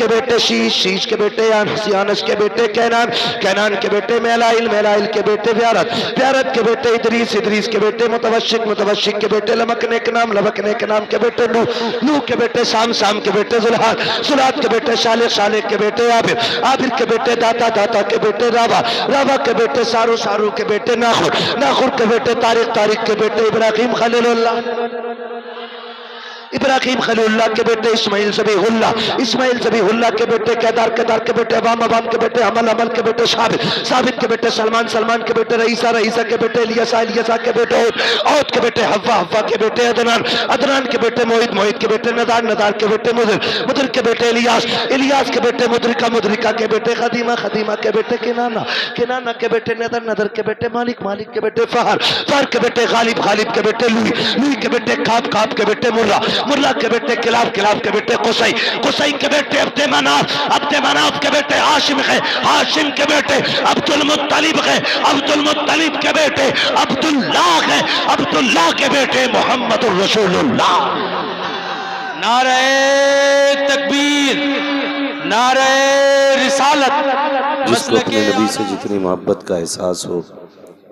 کے بیٹے شیش، شیش کے بیٹے یانس، یانس کے بیٹے کینان، کینان کے بیٹے میلائل، میلائل کے بیٹے پیارت، پیارت کے بیٹے ادریس، ادریس کے بیٹے متوشق، متوشق کے بیٹے لمکنے کے نام، لمکنے کے نام کے بیٹے نوح، نوح کے بیٹے سام، سام کے بیٹے زلحاد، زلحاد کے بیٹے شالق، شالق کے بیٹے عابر، عابر کے بیٹے داتا، داتا کے بیٹے راوا، راوا کے بیٹے سارو، سارو کے بیٹے ناخر، ناخر کے بیٹے طارق، طارق کے بیٹے ابراہیم خلیل اللہ، ابراہیم خلیل اللہ کے بیٹے اسماعیل ذبیح اللہ، اسماعیل ذبیح اللہ کے بیٹے کیدار، کیدار کے بیٹے عوام، عوام کے بیٹے حمل، حمل کے بیٹے ثابت، ثابت کے بیٹے سلمان، سلمان کے بیٹے رئیسہ، رئیسہ کے بیٹے الیسا، الیسا کے بیٹے عود، عود کے بیٹے حوا، حوا کے بیٹے عدنان، عدنان کے بیٹے موعد، موعد کے بیٹے ندار، ندار کے بیٹے مدر، مدر کے بیٹے الیاس، الیاس کے بیٹے مدرکہ، مدرکہ کے بیٹے خدیمہ، خدیمہ کے بیٹے کنانہ، کنانہ کے بیٹے ندر، ندر کے بیٹے مالک، مالک کے بیٹے فہر، فہر کے بیٹے غالب، غالب کے بیٹے لوئی، لوئی کے بیٹے کعب، کعب کے بیٹے مرہ، مرہ کے بیٹے کلاب، کلاب کے بیٹے قصی، قصی کے بیٹے عبد مناف، عبد مناف کے بیٹے ہاشم ہے، ہاشم کے بیٹے عبد المطلب ہے، عبد المطلب کے بیٹے عبداللہ ہے، عبداللہ کے بیٹے محمد الرسول اللہ۔ نعرہ تکبیر، نعرہ رسالت، جس کو اپنے نبی سے جتنی محبت کا احساس ہو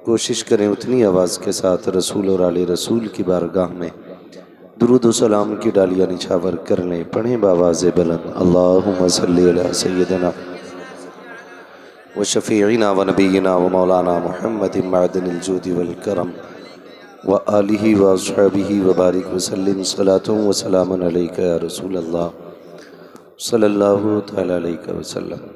کوشش کریں اتنی آواز کے ساتھ رسول اور آل رسول کی بارگاہ میں درود و سلام کی ڈالیاں نچھاور کر لیں۔ پڑھیں بآواز بلند اللہم صلی علی سیدنا و شفیعنا و نبینا و مولانا محمد معدن الجود والکرم و آلہ و اصحابہ و بارک وسلم صلاة و سلام علیکہ یا رسول اللہ صلی اللہ تعالی علیہ وسلم۔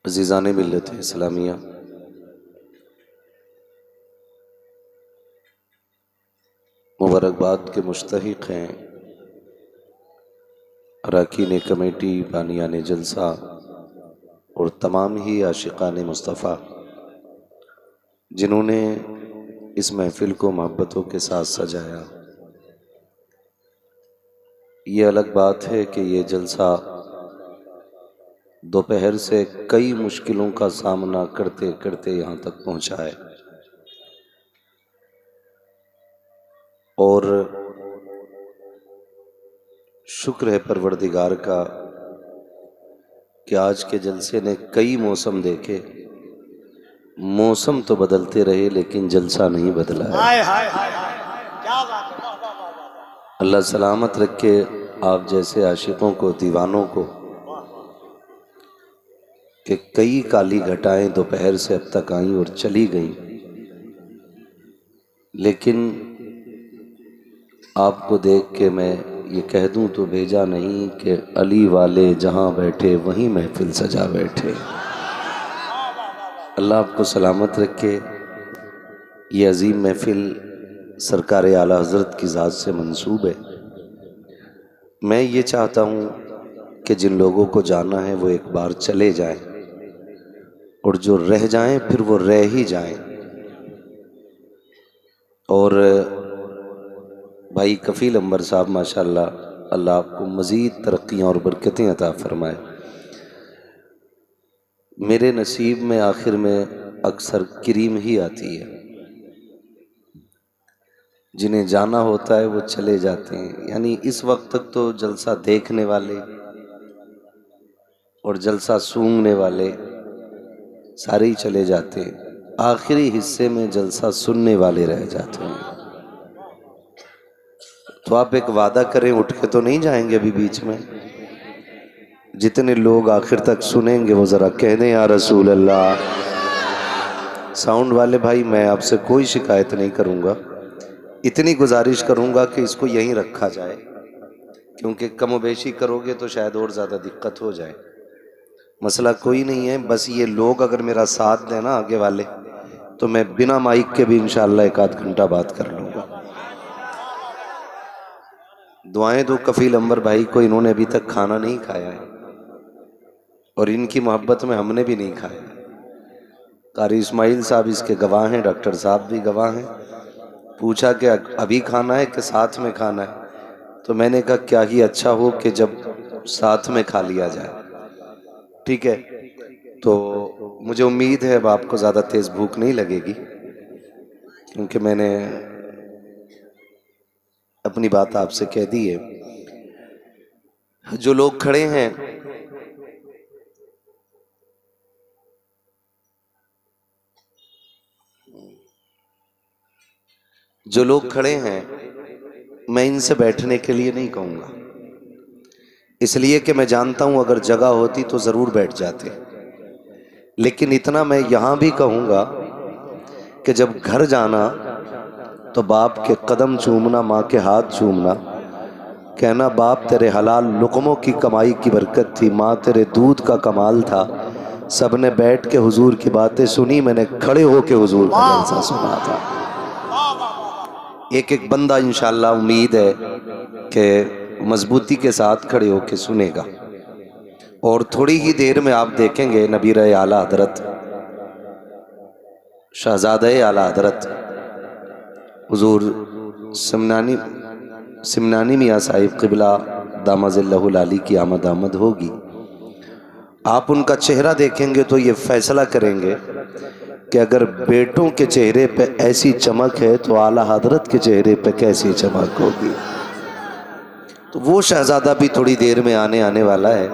عزیزان ملت اسلامیہ، مبارکباد کے مستحق ہیں اراکین کمیٹی، بانیان جلسہ اور تمام ہی عاشقان مصطفیٰ جنہوں نے اس محفل کو محبتوں کے ساتھ سجایا۔ یہ الگ بات ہے کہ یہ جلسہ دوپہر سے کئی مشکلوں کا سامنا کرتے کرتے یہاں تک پہنچا ہے، اور شکر ہے پروردگار کا کہ آج کے جلسے نے کئی موسم دیکھے، موسم تو بدلتے رہے لیکن جلسہ نہیں بدلا ہے۔ اللہ سلامت رکھے آپ جیسے عاشقوں کو، دیوانوں کو، کہ کئی کالی گھٹائیں دوپہر سے اب تک آئیں اور چلی گئیں، لیکن آپ کو دیکھ کے میں یہ کہہ دوں تو بھیجا نہیں کہ علی والے جہاں بیٹھے وہیں محفل سجا بیٹھے۔ اللہ آپ کو سلامت رکھے۔ یہ عظیم محفل سرکار اعلیٰ حضرت کی ذات سے منسوب ہے۔ میں یہ چاہتا ہوں کہ جن لوگوں کو جانا ہے وہ ایک بار چلے جائیں، اور جو رہ جائیں پھر وہ رہ ہی جائیں۔ اور بھائی کفیل انبر صاحب ماشاءاللہ، اللہ آپ کو مزید ترقیاں اور برکتیں عطا فرمائے۔ میرے نصیب میں آخر میں اکثر کریم ہی آتی ہے، جنہیں جانا ہوتا ہے وہ چلے جاتے ہیں۔ یعنی اس وقت تک تو جلسہ دیکھنے والے اور جلسہ سونگنے والے سارے ہی چلے جاتے ہیں، آخری حصے میں جلسہ سننے والے رہ جاتے ہیں۔ تو آپ ایک وعدہ کریں، اٹھ کے تو نہیں جائیں گے ابھی بیچ میں؟ جتنے لوگ آخر تک سنیں گے وہ ذرا کہہ دیں یا رسول اللہ۔ ساؤنڈ والے بھائی میں آپ سے کوئی شکایت نہیں کروں گا، اتنی گزارش کروں گا کہ اس کو یہیں رکھا جائے، کیونکہ کم و بیشی کرو گے تو شاید اور زیادہ دقت ہو جائے۔ مسئلہ کوئی نہیں ہے، بس یہ لوگ اگر میرا ساتھ دیں نا آگے والے، تو میں بنا مائک کے بھی انشاءاللہ ایک آدھ گھنٹہ بات کر لوں گا۔ دعائیں دو کفیل انبر بھائی کو، انہوں نے ابھی تک کھانا نہیں کھایا ہے، اور ان کی محبت میں ہم نے بھی نہیں کھایا۔ قاری اسماعیل صاحب اس کے گواہ ہیں، ڈاکٹر صاحب بھی گواہ ہیں۔ پوچھا کہ ابھی کھانا ہے کہ ساتھ میں کھانا ہے، تو میں نے کہا کیا ہی اچھا ہو کہ جب ساتھ میں کھا لیا جائے، ٹھیک ہے؟ تو مجھے امید ہے اب آپ کو زیادہ تیز بھوک نہیں لگے گی، کیونکہ میں نے اپنی بات آپ سے کہہ دی ہے. جو لوگ کھڑے ہیں میں ان سے بیٹھنے کے لیے نہیں کہوں گا، اس لیے کہ میں جانتا ہوں اگر جگہ ہوتی تو ضرور بیٹھ جاتے. لیکن اتنا میں یہاں بھی کہوں گا کہ جب گھر جانا تو باپ کے قدم چومنا، ماں کے ہاتھ چومنا، کہنا باپ تیرے حلال لقموں کی کمائی کی برکت تھی، ماں تیرے دودھ کا کمال تھا. سب نے بیٹھ کے حضور کی باتیں سنی، میں نے کھڑے ہو کے حضور کا جلسہ سنا تھا. ایک ایک بندہ انشاءاللہ امید ہے کہ مضبوطی کے ساتھ کھڑے ہو کے سنے گا. اور تھوڑی ہی دیر میں آپ دیکھیں گے نبیر اعلیٰ حضرت شہزادہ اعلیٰ حضرت حضور سمنانی میاں صاحب قبلہ دامہ ظلہ العالی کی آمد ہوگی. آپ ان کا چہرہ دیکھیں گے تو یہ فیصلہ کریں گے کہ اگر بیٹوں کے چہرے پہ ایسی چمک ہے تو اعلیٰ حضرت کے چہرے پہ کیسی چمک ہوگی. تو وہ شہزادہ بھی تھوڑی دیر میں آنے والا ہے.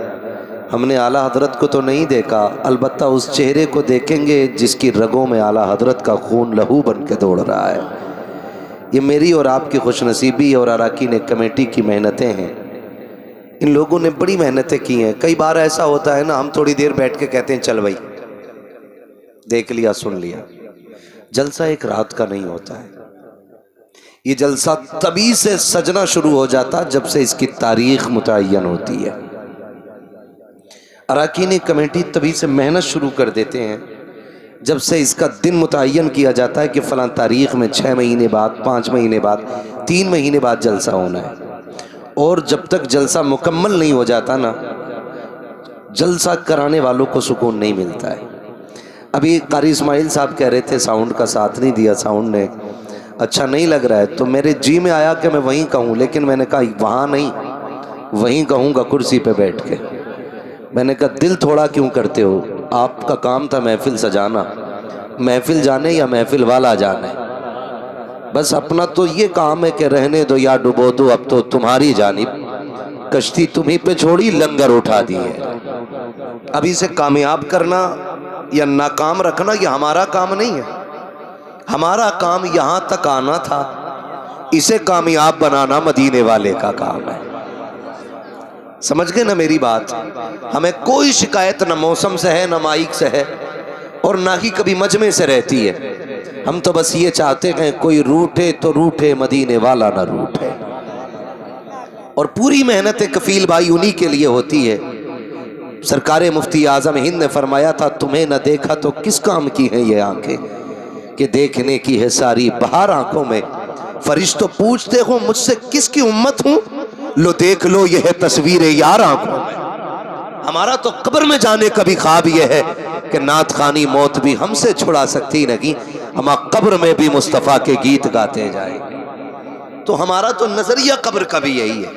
ہم نے اعلیٰ حضرت کو تو نہیں دیکھا، البتہ اس چہرے کو دیکھیں گے جس کی رگوں میں اعلیٰ حضرت کا خون لہو بن کے دوڑ رہا ہے. یہ میری اور آپ کی خوش نصیبی اور اراکین کمیٹی کی محنتیں ہیں. ان لوگوں نے بڑی محنتیں کی ہیں. کئی بار ایسا ہوتا ہے نا، ہم تھوڑی دیر بیٹھ کے کہتے ہیں چل بھائی دیکھ لیا سن لیا. جلسہ ایک رات کا نہیں ہوتا ہے. یہ جلسہ تبھی سے سجنا شروع ہو جاتا جب سے اس کی تاریخ متعین ہوتی ہے. اراکین کمیٹی تبھی سے محنت شروع کر دیتے ہیں جب سے اس کا دن متعین کیا جاتا ہے کہ فلاں تاریخ میں 6 مہینے بعد، 5 مہینے بعد، 3 مہینے بعد جلسہ ہونا ہے. اور جب تک جلسہ مکمل نہیں ہو جاتا نا، جلسہ کرانے والوں کو سکون نہیں ملتا ہے. ابھی قاری اسماعیل صاحب کہہ رہے تھے ساؤنڈ کا ساتھ نہیں دیا، ساؤنڈ نے اچھا نہیں لگ رہا ہے. تو میرے جی میں آیا کہ میں وہیں کہوں، لیکن میں نے کہا وہاں نہیں، وہیں کہوں گا کرسی پہ بیٹھ کے. میں نے کہا دل تھوڑا کیوں کرتے ہو؟ آپ کا کام تھا محفل سجانا، محفل جانے یا محفل والا جانے. بس اپنا تو یہ کام ہے کہ رہنے دو یا ڈبو دو، اب تو تمہاری جانب کشتی تمہیں پہ چھوڑی، لنگر اٹھا دی ہے. اب اسے کامیاب کرنا یا ناکام رکھنا یہ ہمارا کام نہیں ہے. ہمارا کام یہاں تک آنا تھا، اسے کامیاب بنانا مدینے والے کا کام ہے. سمجھ گئے نا میری بات؟ ہمیں کوئی شکایت نہ موسم سے ہے، نہ مائک سے ہے، اور نہ ہی کبھی مجمع سے رہتی ہے. ہم تو بس یہ چاہتے ہیں کوئی روٹھے تو روٹھے، مدینے والا نہ روٹھے. اور پوری محنت کفیل بھائی انہی کے لیے ہوتی ہے. سرکار مفتی اعظم ہند نے فرمایا تھا تمہیں نہ دیکھا تو کس کام کی ہیں یہ آنکھیں، کہ دیکھنے کی ہے ساری بہار آنکھوں میں. فرشتوں پوچھتے ہو مجھ سے کس کی امت ہوں، لو دیکھ لو یہ ہے تصویر یار آنکھوں میں. ہمارا تو قبر میں جانے کا بھی خواب یہ ہے کہ نعت خوانی موت بھی ہم سے چھڑا سکتی نہیں، ہم قبر میں بھی مصطفیٰ کے گیت گاتے جائیں. تو ہمارا تو نظریہ قبر کا بھی یہی ہے.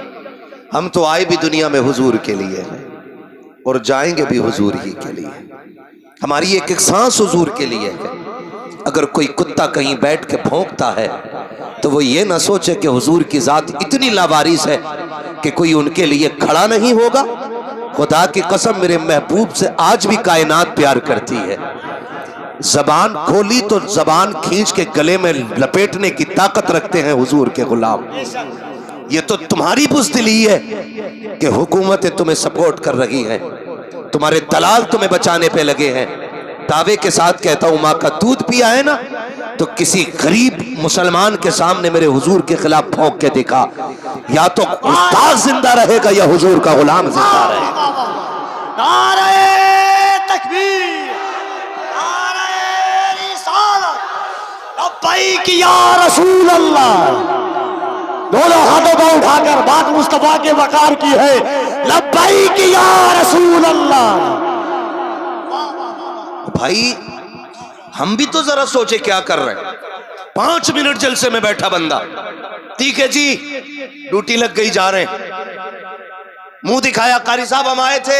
ہم تو آئے بھی دنیا میں حضور کے لیے ہیں اور جائیں گے بھی حضور ہی کے لیے. ہماری ایک ایک سانس حضور کے لیے ہے. اگر کوئی کتا کہیں بیٹھ کے بھونکتا ہے تو وہ یہ نہ سوچے کہ حضور کی ذات اتنی لاوارث ہے کہ کوئی ان کے لیے کھڑا نہیں ہوگا. خدا کی قسم میرے محبوب سے آج بھی کائنات پیار کرتی ہے. زبان کھولی تو زبان کھینچ کے گلے میں لپیٹنے کی طاقت رکھتے ہیں حضور کے غلام. یہ تو تمہاری بزدلی ہے کہ حکومتیں تمہیں سپورٹ کر رہی ہیں، تمہارے دلال تمہیں بچانے پہ لگے ہیں. دعوے کے ساتھ کہتا ہوں ماں کا دودھ پیا ہے نا، تو کسی غریب مسلمان کے سامنے میرے حضور کے خلاف پھونک کے دکھا، یا تو استاد زندہ رہے گا یا حضور کا غلام زندہ رہے گا. نعرہ تکبیر، نعرہ رسالت، لبیک یا رسول اللہ. دونوں ہاتھوں کو اٹھا کر بات مصطفیٰ کے وقار کی ہے، لبیک یا رسول اللہ. بھائی ہم بھی تو ذرا سوچے کیا کر رہے ہیں. 5 منٹ جلسے میں بیٹھا بندہ، ٹھیک ہے جی ڈیوٹی لگ گئی جا رہے ہیں. منہ دکھایا قاری صاحب ہم آئے تھے،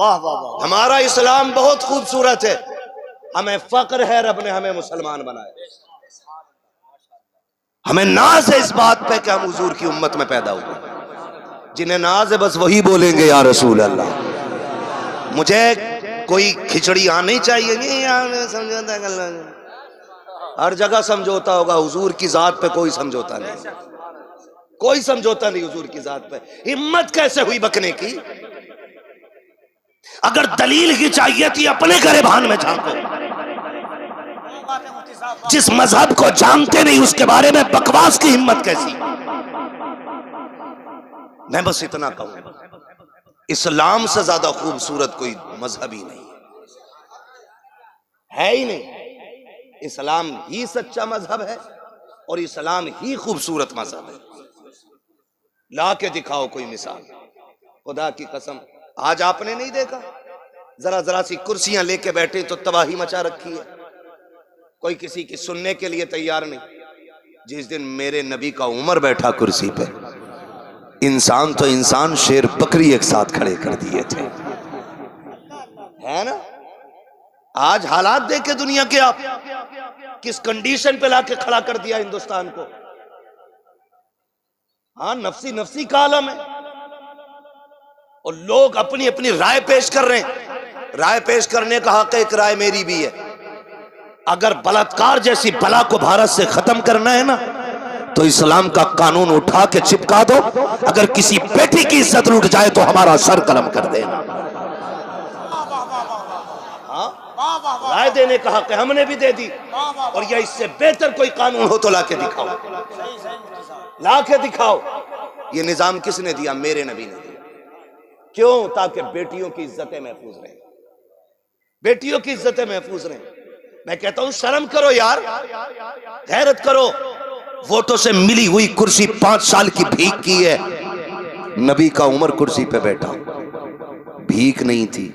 واہ واہ واہ، ہمارا اسلام بہت خوبصورت ہے، ہمیں فخر ہے رب نے ہمیں مسلمان بنایا، ہمیں ناز ہے اس بات پہ کہ ہم حضور کی امت میں پیدا ہوئے۔ جنہیں ناز ہے بس وہی بولیں گے یا رسول اللہ۔ مجھے کوئی کھچڑی آنی چاہیے نہیں، سمجھوتا ہے، ہر جگہ سمجھوتا ہوگا، حضور کی ذات پہ کوئی سمجھوتا نہیں، کوئی سمجھوتا نہیں حضور کی ذات پہ۔ ہمت کیسے ہوئی بکنے کی؟ اگر دلیل ہی چاہیے تھی اپنے گریبان میں جھانکو، جس مذہب کو جانتے نہیں اس کے بارے میں بکواس کی ہمت کیسی؟ میں بس اتنا کہوں، اسلام سے زیادہ خوبصورت کوئی مذہب ہی نہیں ہے ہی نہیں۔ اسلام ہی سچا مذہب ہے اور اسلام ہی خوبصورت مذہب ہے۔ لا کے دکھاؤ کوئی مثال، خدا کی قسم آج آپ نے نہیں دیکھا، ذرا ذرا سی کرسیاں لے کے بیٹھے تو تباہی مچا رکھی ہے، کوئی کسی کی سننے کے لیے تیار نہیں۔ جس دن میرے نبی کا عمر بیٹھا کرسی پہ، انسان تو انسان، شیر بکری ایک ساتھ کھڑے کر دیے تھے، ہے نا؟ آج حالات دیکھے دنیا کے، آپ کس کنڈیشن پہ لا کے کھڑا کر دیا ہندوستان کو۔ ہاں، نفسی نفسی کا عالم ہے، اور لوگ اپنی اپنی رائے پیش کر رہے ہیں۔ رائے پیش کرنے کا حق ہے، ایک رائے میری بھی ہے۔ اگر بلاತ್ಕಾರ جیسی بلا کو بھارت سے ختم کرنا ہے نا تو اسلام کا قانون اٹھا کے چپکا دو، اگر کسی بیٹی کی عزت لوٹ جائے تو ہمارا سر قلم کر دینا۔ رائے دینے کا حق ہے، ہم نے بھی دے دی، اور یا اس سے بہتر کوئی قانون ہو تو لا کے دکھاؤ، لا کے دکھاؤ۔ یہ نظام کس نے دیا؟ میرے نبی نے دیا۔ کیوں؟ تاکہ بیٹیوں کی عزتیں محفوظ رہیں، بیٹیوں کی عزتیں محفوظ رہیں۔ میں کہتا ہوں شرم کرو یار، غیرت کرو۔ ووٹوں سے ملی ہوئی کرسی 5 سال کی بھیک کی ہے، نبی کا عمر کرسی پہ بیٹھا، بھیک نہیں تھی،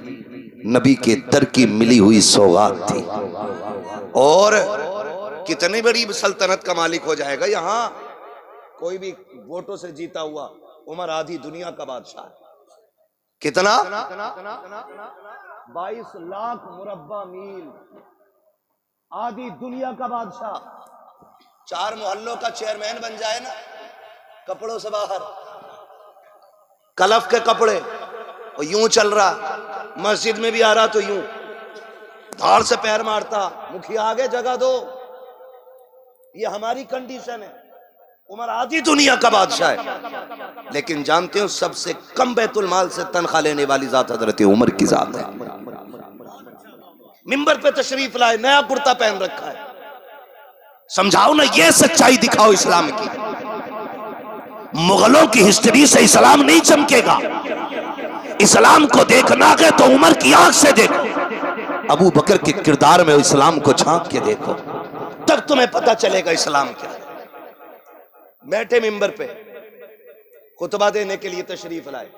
نبی کے در کی ملی ہوئی سوغات تھی۔ اور کتنی بڑی سلطنت کا مالک ہو جائے گا یہاں کوئی بھی ووٹوں سے جیتا ہوا۔ عمر آدھی دنیا کا بادشاہ ہے۔ کتنا؟ 22 لاکھ مربع میل، آدھی دنیا کا بادشاہ۔ 4 محلوں کا چیئرمین بن جائے نا، کپڑوں سے باہر، کلف کے کپڑے، اور یوں چل رہا، مسجد میں بھی آ رہا تو یوں دھاڑ سے پیر مارتا، مکھیا آگے جگہ دو۔ یہ ہماری کنڈیشن ہے۔ عمر آدھی دنیا کا بادشاہ ہے، لیکن جانتے ہو سب سے کم بیت المال سے تنخواہ لینے والی ذات حضرت عمر کی ذات ہے۔ منبر پہ تشریف لائے، نیا کرتا پہن رکھا ہے۔ سمجھاؤ نا، یہ سچائی دکھاؤ اسلام کی۔ مغلوں کی ہسٹری سے اسلام نہیں چمکے گا۔ اسلام کو دیکھنا ہے تو عمر کی آنکھ سے دیکھو، ابو بکر کے کردار میں اسلام کو جھانک کے دیکھو، تب تمہیں پتہ چلے گا اسلام کیا ہے۔ بیٹھے منبر پہ خطبہ دینے کے لیے تشریف لائے،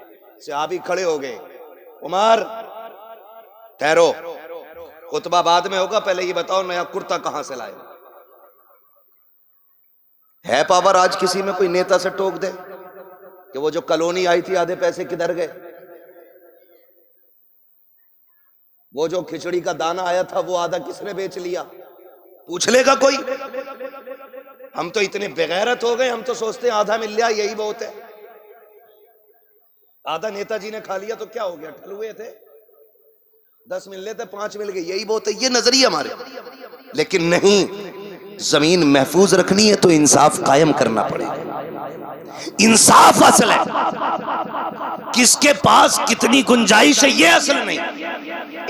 صحابی کھڑے ہو گئے، عمر ٹھہرو، خطبہ بعد میں ہوگا، پہلے یہ بتاؤ نیا کرتا کہاں سے لائے؟ ہے پاور آج کسی میں کوئی نیتا سے ٹوک دے کہ وہ جو کالونی آئی تھی آدھے پیسے کدھر گئے؟ وہ جو کھچڑی کا دانہ آیا تھا وہ آدھا کس نے بیچ لیا؟ پوچھ لے گا کوئی؟ ہم تو اتنے بغیرت ہو گئے، ہم تو سوچتے ہیں آدھا مل لیا یہی بہت ہے۔ آدھا نیتا جی نے کھا لیا تو کیا ہو گیا؟ ٹھل ہوئے تھے، 10 مل لیتے 5 مل گئے، یہی بہت ہے۔ یہ نظریہ ہمارے، لیکن نہیں، زمین محفوظ رکھنی ہے تو انصاف قائم کرنا پڑے گا۔ انصاف اصل ہے، کس کے پاس کتنی گنجائش ہے یہ اصل نہیں،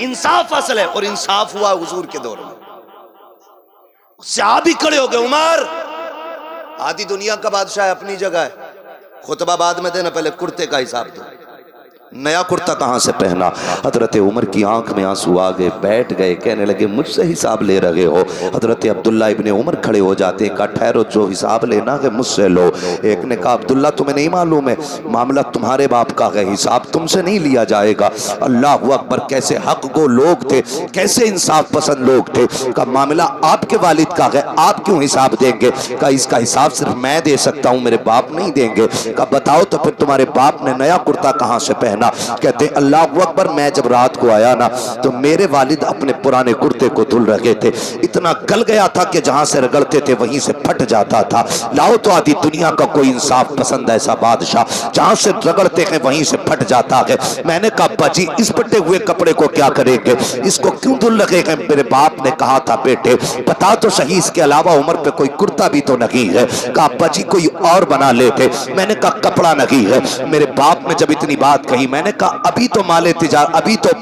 انصاف اصل ہے۔ اور انصاف ہوا حضور کے دور میں۔ صحابی کھڑے ہو گئے، عمر آدھی دنیا کا بادشاہ ہے، اپنی جگہ ہے، خطبہ بعد میں دینا، پہلے کرتے کا حساب دو۔ نیا کرتا کہاں سے پہنا؟ حضرت عمر کی آنکھ میں آنسو آ گئے، بیٹھ گئے، کہنے لگے مجھ سے حساب لے رہے ہو؟ حضرت عبداللہ ابن عمر کھڑے ہو جاتے، کہا ٹھہرو، جو حساب لینا ہے مجھ سے لو۔ ایک نے کہا عبداللہ تمہیں نہیں معلوم ہے معاملہ تمہارے باپ کا ہے، حساب تم سے نہیں لیا جائے گا۔ اللہ اکبر، کیسے حق گو لوگ تھے، کیسے انصاف پسند لوگ تھے۔ کہا معاملہ آپ کے والد کا ہے، آپ کیوں حساب دیں گے؟ کہا اس کا حساب صرف میں دے سکتا ہوں، میرے باپ نہیں دیں گے۔ کہا بتاؤ تو پھر تمہارے باپ نے نیا کرتا کہاں سے پہنا؟ رہنا. کہتے ہیں اللہ اکبر, میں جب رات کو آیا نا تو میرے والد اپنے پرانے کرتے کو دھل رہے تھے. اتنا گل گیا تھا کہ جہاں سے رگڑتے تھے وہیں سے پھٹ جاتا تھا. لاؤ تو آدھی دنیا کا کوئی انصاف پسند ایسا بادشاہ, جہاں سے رگڑتے ہیں وہیں سے پھٹ جاتا ہے. میں نے کہا ابا جی اس پھٹے ہوئے کپڑے کو کیا کریں گے, اس کو کیوں دھل رہے ہیں؟ میرے باپ نے کہا تھا بیٹے بتا تو صحیح, اس کے علاوہ عمر پہ کوئی کرتا بھی تو نہیں ہے. کہا ابا جی کوئی اور بنا لیتے. میں نے کہا کپڑا نہیں ہے. میرے باپ نے جب اتنی بات کہی میں نے کہا ابھی تو ابھی تو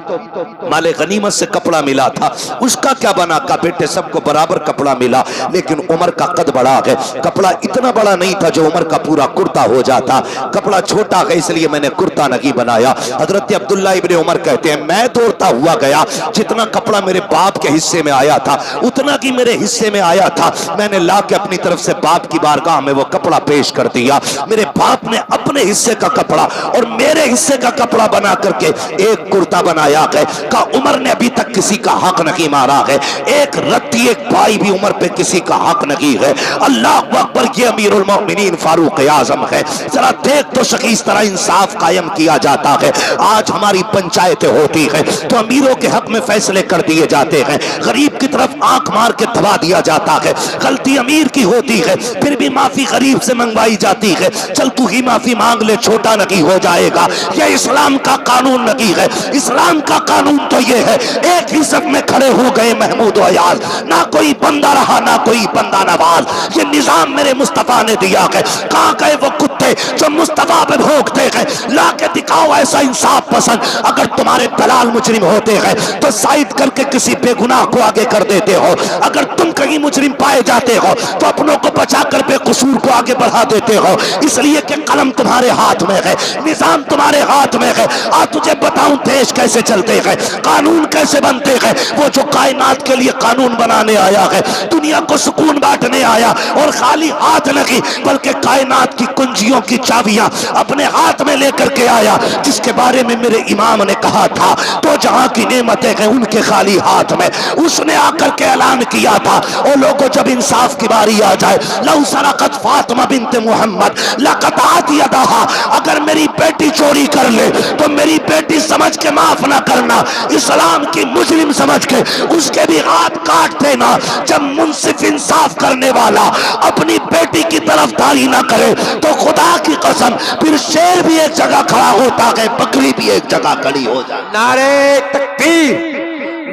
مال غنیمت سے کپڑا ملا تھا, اس کا کیا بنا؟ کہا بیٹے سب کو برابر کپڑا ملا, لیکن عمر کا قد بڑا ہے. کپڑا اتنا بڑا نہیں تھا جو عمر کا پورا کرتا ہو جاتا, کپڑا چھوٹا ہے اس لیے میں نے کرتا نہیں بنایا. حضرت عبداللہ ابن عمر کہتے ہیں میں دوڑتا ہوا گیا, جتنا کپڑا میرے باپ کے حصے میں آیا تھا اتنا کی میرے حصے میں آیا تھا. میں نے لا کے اپنی طرف سے باپ کی بارگاہ میں وہ کپڑا پیش کر دیا. میرے باپ نے اپنے حصے کا کپڑا اور میرے حصے کا کپڑا بنا کر کے ایک کرتا بنایا ہے. کہا عمر نے ابھی تک کسی کا حق نہیں مارا ہے, ایک رتی ایک پائی بھی عمر پہ کسی کا حق نہیں ہے. اللہ اکبر, یہ امیر المؤمنین فاروق اعظم ہے. ذرا دیکھ تو صحیح اس طرح انصاف قائم کیا جاتا ہے. آج ہماری پنچایتیں ہوتی ہیں تو امیروں کے حق میں فیصلے کر دیے جاتے ہیں, غریب کی طرف آنکھ مار کے دبا دیا جاتا ہے. غلطی امیر کی ہوتی ہے پھر بھی معافی غریب سے منگوائی جاتی ہے. چل تو ہی معافی مانگ لے, چھوٹا نہیں ہو جائے گا. یہ اسلام کا قانون نہیں ہے. اسلام کا قانون تو یہ ہے ایک ہی صف میں کھڑے ہو گئے محمود و ایاز, نہ کوئی بندہ رہا نہ کوئی بندہ نواز. یہ نظام میرے مصطفیٰ نے دیا ہے. کہاں گئے وہ کتے جو مصطفیٰ پہ بھونکتے ہیں؟ لا کے دکھاؤ ایسا انصاف پسند. اگر تمہارے دلال مجرم ہوتے ہیں تو سائد کر کے کسی بے گناہ کو آگے کر دیتے ہو. اگر تم کہیں مجرم پائے جاتے ہو تو اپنوں کو بچا کر بے قصور کو آگے بڑھا دیتے ہو, اس لیے کہ قلم تمہارے ہاتھ میں ہے, نظام تمہارے ہاتھ میں ہے. آج تجھے بتاؤں دیش کیسے چلتے ہیں, قانون کیسے بنتے ہیں. وہ جو کائنات کے لیے قانون بنانے آیا ہے, دنیا کو سکون بانٹنے آیا اور خالی ہاتھ نہیں بلکہ کائنات کی کنجیوں کی چابیاں اپنے ہاتھ میں لے کر کے آیا, جس کے بارے میں میرے امام نے کہا تھا تو جہاں کی نعمتیں ہیں ان کے خالی ہاتھ میں. اس نے آ کر کے اعلان کیا تھا او لوگوں جب انصاف کی باری آ جائے, لو سرقت فاطمہ بنت محمد لقطعت یدہا, اگر میری بیٹی چوری کر لے تو میری بیٹی سمجھ کے معاف نہ کرنا, اسلام کی مجرم سمجھ کے اس کے بھی ہاتھ کاٹ دینا. جب منصف انصاف کرنے والا اپنی بیٹی کی طرفداری نہ کرے تو خدا کی قسم پھر شیر بھی ایک جگہ کھڑا ہوتا ہے, بکری بھی ایک جگہ کھڑی ہو جائے. نعرے تکبیر,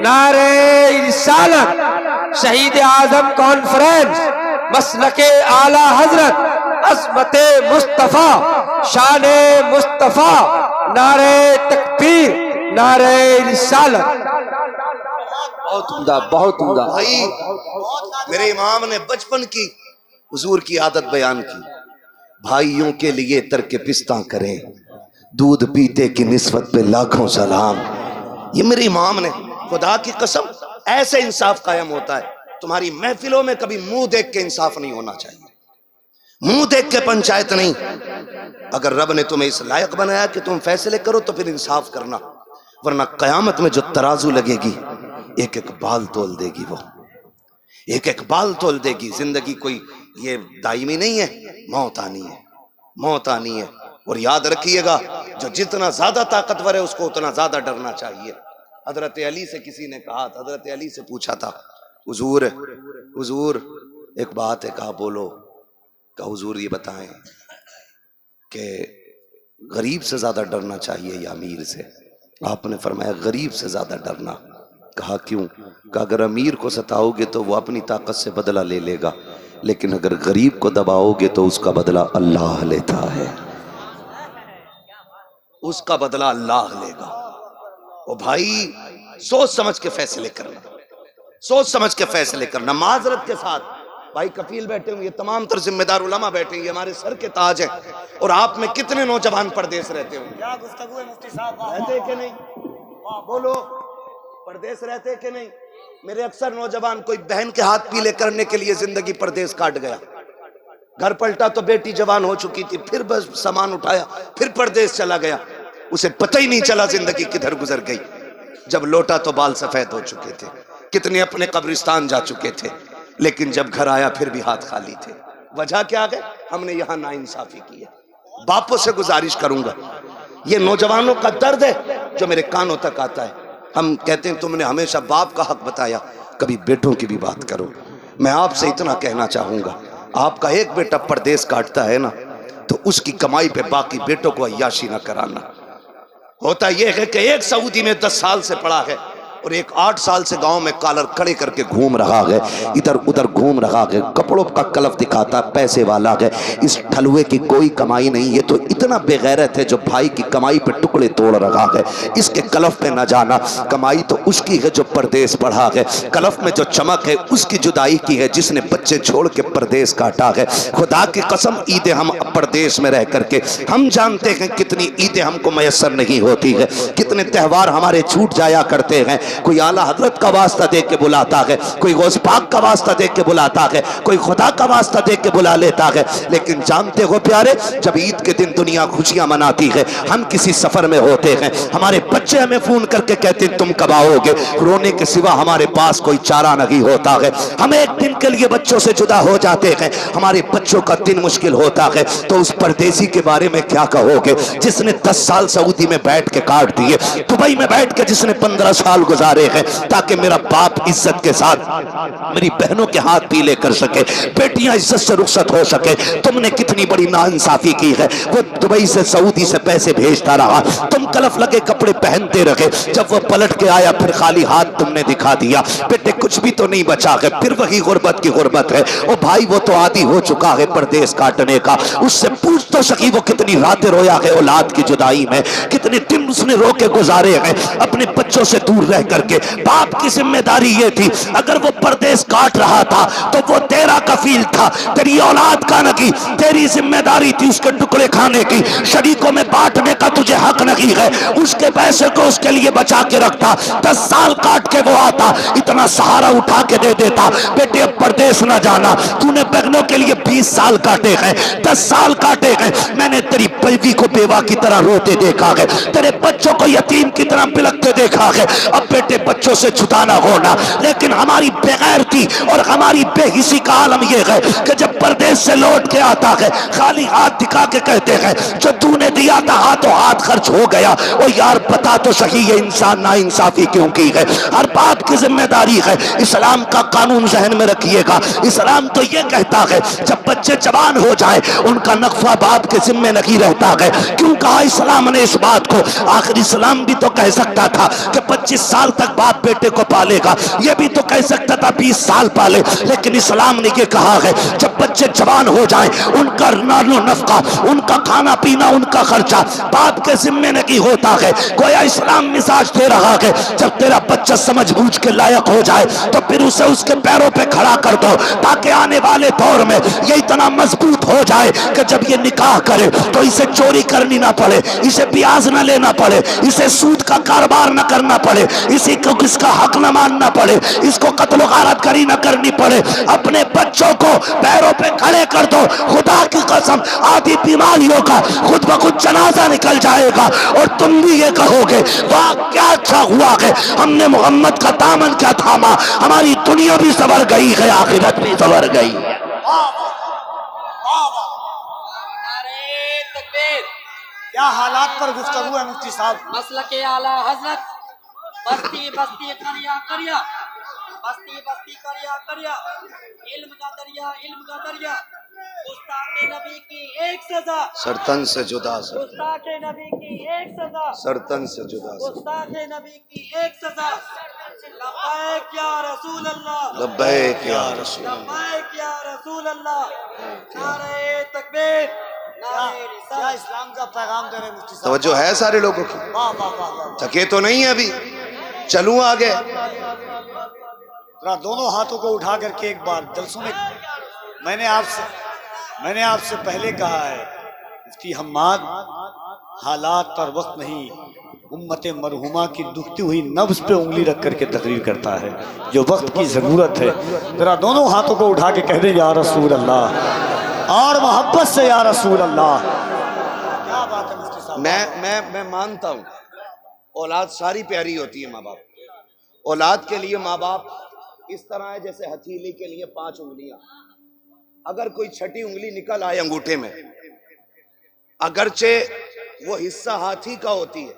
نعرے رسالت, شہید اعظم کانفرنس, مسلک اعلی حضرت, عظمت مصطفیٰ, شان مصطفیٰ, نعرے تکبیر, نعرے رسالت. بہت عمدہ, بہت عمدہ. بھائی میرے امام نے بچپن کی حضور کی عادت بیان کی, بھائیوں کے لیے ترک پستہ کریں, دودھ پیتے کی نسبت پہ لاکھوں سلام. یہ میرے امام نے, خدا کی قسم ایسے انصاف قائم ہوتا ہے. تمہاری محفلوں میں کبھی منہ دیکھ کے انصاف نہیں ہونا چاہیے, منہ دیکھ کے پنچایت نہیں. اگر رب نے تمہیں اس لائق بنایا کہ تم فیصلے کرو تو پھر انصاف کرنا, ورنہ قیامت میں جو ترازو لگے گی ایک ایک بال تول دے گی, وہ ایک ایک بال تول دے گی. زندگی کوئی یہ دائمی نہیں ہے, موت آنی ہے, موت آنی ہے. اور یاد رکھیے گا جو جتنا زیادہ طاقتور ہے اس کو اتنا زیادہ ڈرنا چاہیے. حضرت علی سے کسی نے کہا تھا, حضرت علی سے پوچھا تھا حضور ایک بات ہے, کہا بولو. کہا حضور یہ بتائیں کہ غریب سے زیادہ ڈرنا چاہیے یا امیر سے؟ آپ نے فرمایا غریب سے زیادہ ڈرنا. کہا کیوں؟ کہ اگر امیر کو ستاؤ گے تو وہ اپنی طاقت سے بدلہ لے لے گا, لیکن اگر غریب کو دباؤ گے تو اس کا بدلہ اللہ لیتا ہے, اس کا بدلہ اللہ لے گا. او بھائی سوچ سمجھ کے فیصلے کرنا, سوچ سمجھ کے فیصلے کرنا, معذرت کے ساتھ. بھائی کفیل بیٹھے ہوئے, یہ تمام تر ذمہ دار علماء بیٹھے ہیں, یہ ہمارے سر کے تاج ہیں. اور آپ میں کتنے نوجوان پردیس رہتے ہوں گے؟ کیا گفتگو ہے مفتی صاحب, رہتے کہ نہیں؟ بولو, پردیس رہتے کہ نہیں؟ میرے اکثر نوجوان کوئی بہن کے ہاتھ پیلے کرنے کے لیے زندگی پردیس کاٹ گیا, گھر پلٹا تو بیٹی جوان ہو چکی تھی, پھر بس سامان اٹھایا پھر پردیس چلا گیا, اسے پتہ ہی نہیں چلا زندگی کدھر گزر گئی. جب لوٹا تو بال سفید ہو چکے تھے, کتنے اپنے قبرستان جا چکے تھے, لیکن جب گھر آیا پھر بھی ہاتھ خالی تھے. وجہ کیا ہے؟ ہم نے یہاں ناانصافی کی ہے. باپوں سے گزارش کروں گا یہ نوجوانوں کا درد ہے جو میرے کانوں تک آتا ہے. ہم کہتے ہیں تم نے ہمیشہ باپ کا حق بتایا, کبھی بیٹوں کی بھی بات کرو. میں آپ سے اتنا کہنا چاہوں گا, آپ کا ایک بیٹا پردیس کاٹتا ہے نا تو اس کی کمائی پہ باقی بیٹوں کو عیاشی نہ کرانا. ہوتا یہ ہے کہ ایک سعودی میں 10 سال سے پڑا ہے اور ایک 8 سال سے گاؤں میں کالر کھڑے کر کے گھوم رہا ہے, ادھر ادھر گھوم رہا ہے, کپڑوں کا کلف دکھاتا, پیسے والا ہے. اس ٹھلوے کی کوئی کمائی نہیں, یہ تو اتنا بے غیرت ہے جو بھائی کی کمائی پہ ٹکڑے توڑ رہا ہے. اس کے کلف پہ نہ جانا, کمائی تو اس کی ہے جو پردیس پڑھا ہے, کلف میں جو چمک ہے اس کی جدائی کی ہے جس نے بچے چھوڑ کے پردیس کاٹا ہے. خدا کی قسم عیدیں ہم پردیس میں رہ کر کے ہم جانتے ہیں کتنی عیدیں ہم کو میسر نہیں ہوتی ہے, کتنے تہوار ہمارے چھوٹ جایا کرتے ہیں. کوئی اعلیٰ حضرت کا واسطہ دے کے بلاتا ہے, کوئی غوث پاک کا واسطہ دے کے بلاتا ہے, کوئی خدا کا واسطہ دے کے بلا لیتا ہے. لیکن جانتے ہو پیارے, جب عید کے دن دنیا خوشیاں مناتی ہے, ہم کسی سفر میں ہوتے ہیں, ہمارے بچے ہمیں فون کر کے کہتے ہیں تم کب آؤ گے, رونے کے سوا ہمارے پاس کوئی چارہ نہیں ہوتا ہے. ہم ایک دن کے لیے بچوں سے جدا ہو جاتے ہیں, ہمارے بچوں کا دن مشکل ہوتا ہے. تو اس پردیسی کے بارے میں کیا کہو گے جس نے 10 سال سعودی میں بیٹھ کے کاٹ دیے, دبئی میں بیٹھ کے جس نے 15 سال گزارے ہیں تاکہ میرا باپ عزت کے ساتھ میری بہنوں کے ہاتھ پیلے کر سکے, بیٹیاں عزت سے رخصت ہو سکے. تم نے کتنی بڑی ناانصافی کی ہے, وہ دبئی سے سعودی سے پیسے بھیجتا رہا, تم کلف لگے کپڑے پہنتے رہے, جب وہ پلٹ کے آیا پھر خالی ہاتھ تم نے دکھا دیا. بیٹے کچھ بھی تو نہیں بچا ہے, پھر وہی غربت کی غربت ہے. او بھائی وہ تو عادی ہو چکا ہے پردیس کاٹنے کا, اس سے پوچھ تو سکی وہ کتنی راتیں رویا ہے اولاد کی جدائی میں, کتنے دن اس نے رو کے گزارے ہیں اپنے بچوں سے دور رہ کر کے. باپ کی ذمہ داری یہ تھی, اگر وہ پردیس کاٹ رہا تھا تو وہ تیرا کفیل تھا, تیری اولاد کا نہیں, تیری ذمہ داری تھی اس کے ٹکڑے کھانے کی, شریکوں میں بانٹنے کا تجھے حق نہیں ہے. اس کے پیسے کو اس کے لیے بچا کے رکھتا, 10 سال کاٹ کے وہ آتا, اتنا سہارا اٹھا کے دے دیتا. بیٹے اب پردیس نہ جانا, تو نے بہنوں کے لیے 20 سال کاٹے ہیں, 10 سال کاٹے ہیں. میں نے تیری بیوی کو بیوہ کی طرح روتے دیکھا ہے, تیرے بچوں کو یتیم کی طرح بلکتے دیکھا ہے. اب بیٹے بچوں سے جدا نہ ہونا, لیکن ہماری بغیرتی اور ہماری بے حسی کا عالم یہ ہے کہ جب پردیس سے لوٹ کے آتا ہے خالی ہاتھ دکھا کے کہتے ہیں جو تو نے دیا تھا ہاتھوں ہاتھ خرچ ہو گیا. او یار بتا تو صحیح یہ انسان نا انصافی کیوں کی ہے؟ ہر باپ کی ذمہ داری ہے. اسلام کا قانون ذہن میں رکھیے گا, اسلام تو یہ کہتا ہے جب بچے جوان ہو جائیں ان کا نقفہ باپ کے ذمہ نہیں رہتا ہے. کیوں کہا اسلام نے اس بات کو؟ آخر اسلام بھی تو کہہ سکتا تھا کہ 25 سال تک باپ بیٹے کو پالے گا, یہ بھی تو کہہ سکتا تھا 20 سال پالے, لیکن اسلام نے یہ کہا ہے جب بچے جوان ہو جائیں ان کا نان و نفقہ, ان کا کھانا پینا, ان کا خرچہ باپ کے ذمہ نہیں ہوتا ہے. گویا اسلام مزاج دے رہا ہے جب تیرا بچہ سمجھ بوجھ کے لائق ہو جائے تو پھر اسے اس کے پیروں پہ کھڑا کر دو, تاکہ آنے والے دور میں یہ اتنا مضبوط ہو جائے کہ جب یہ نکاح کرے تو اسے چوری کرنی نہ پڑے, اسے بیاض نہ لینا پڑے, اسے سود کا کاروبار نہ کرنا پڑے, اسی کو اس کا حق نہ ماننا پڑے, اس کو قتل و غارت گری نہ کرنی پڑے. اپنے بچوں کو پیروں پہ کھڑے کر دو, خدا کی قسم آدھی بیماریوں کا خود بخود جنازہ نکل جائے گا اور تم بھی یہ کہو گے واہ کیا اچھا ہوا ہے ہم نے محمد کا دامن کیا تھاما, ہماری دنیا بھی سنور گئی ہے, آخرت بھی سنور گئی ہے. کیا حالات پر گفتگو ہے مفتی صاحب. مسلک اعلیٰ حضرت بستی بستی کریا کریا بستی بستی کریا کریا, علم کا دریا علم کا دریا, گستاخ نبی کی ایک سزا, سرتن سے جدا سر, گستاخ نبی کی ایک سزا, سرتن سے جدا سر, گستاخ نبی کی ایک سزا. لبیک یا رسول اللہ, لبیک یا رسول اللہ, لبیک یا رسول اللہ. نعرہ تکبیر, نعرہ کیا رسالت. اسلام کا پیغام دے رہے مفتی صاحب. توجہ ہے سارے لوگوں کی؟ واہ واہ واہ واہ. تھکے تو نہیں ہے ابھی, چلوں آگے. ذرا دونوں ہاتھوں کو اٹھا کر کے ایک بار جلسوں میں میں نے آپ سے پہلے کہا ہے مفتی حماد حالات پر وقت نہیں, امت مرحومہ کی دکھتی ہوئی نبض پہ انگلی رکھ کر کے تقریر کرتا ہے, جو وقت کی ضرورت ہے. ذرا دونوں ہاتھوں کو اٹھا کے کہہ دیں یا رسول اللہ, اور محبت سے یا رسول اللہ. کیا بات ہے مفتی صاحب. میں مانتا ہوں اولاد ساری پیاری ہوتی ہے ماں باپ, اولاد کے لیے ماں باپ اس طرح ہے جیسے ہتھیلی کے لیے 5 انگلیاں. اگر کوئی چھٹی انگلی نکل آئے انگوٹھے میں, اگرچہ وہ حصہ ہاتھی کا ہوتی ہے،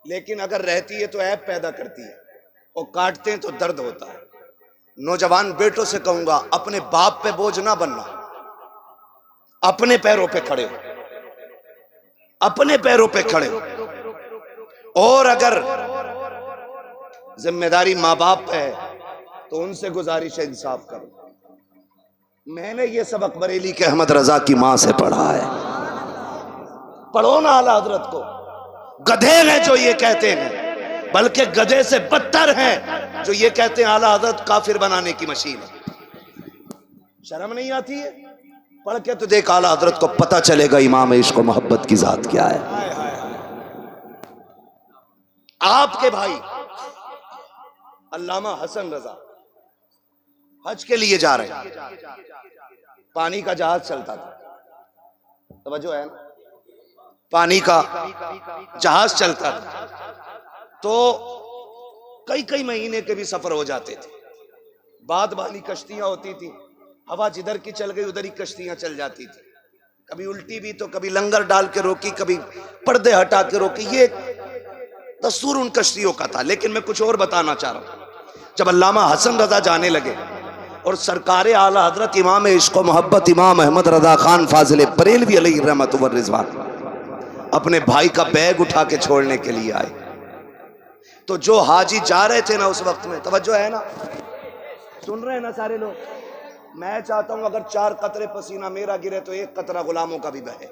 لیکن اگر رہتی ہے تو عیب پیدا کرتی ہے، اور کاٹتے ہیں تو درد ہوتا ہے۔ نوجوان بیٹوں سے کہوں گا، اپنے باپ پہ بوجھ نہ بننا، اپنے پیروں پہ کھڑے ہو، اپنے پیروں پہ کھڑے ہو، اور اگر ذمہ داری ماں باپ پہ ہے تو ان سے گزارش ہے انصاف کرو۔ میں نے یہ سبق بریلی کے احمد رضا کی ماں سے پڑھا ہے، پڑھو نا اعلیٰ حضرت کو۔ گدھے ہیں جو یہ کہتے ہیں، بلکہ گدھے سے بدتر ہیں جو یہ کہتے ہیں اعلیٰ حضرت کافر بنانے کی مشین ہے۔ شرم نہیں آتی ہے؟ پڑھ کے تو دیکھ اعلیٰ حضرت کو پتہ چلے گا امام عشق و محبت کی ذات کیا ہے۔ آپ کے بھائی علامہ حسن رضا حج کے لیے جا رہے ہیں، پانی کا جہاز چلتا تھا، توجہ ہے نا، پانی کا جہاز چلتا تھا، تو کئی مہینے کے بھی سفر ہو جاتے تھے۔ باد بانی کشتیاں ہوتی تھی، ہوا جدھر کی چل گئی ادھر ہی کشتیاں چل جاتی تھی، کبھی الٹی بھی تو کبھی لنگر ڈال کے روکی، کبھی پردے ہٹا کے روکی، یہ دستور ان کشتیوں کا تھا۔ لیکن میں کچھ اور بتانا چاہ رہا ہوں، جب علامہ حسن رضا جانے لگے اور سرکار اعلیٰ حضرت امام عشق و محبت امام احمد رضا خان فاضل بریلوی علیہ رحمت و رضوان اپنے بھائی کا بیگ اٹھا کے چھوڑنے کے لیے آئے، تو جو حاجی جا رہے تھے نا اس وقت میں، توجہ ہے نا، سن رہے ہیں نا سارے لوگ، میں چاہتا ہوں اگر 4 قطرے پسینہ میرا گرے تو 1 قطرہ غلاموں کا بھی بہے،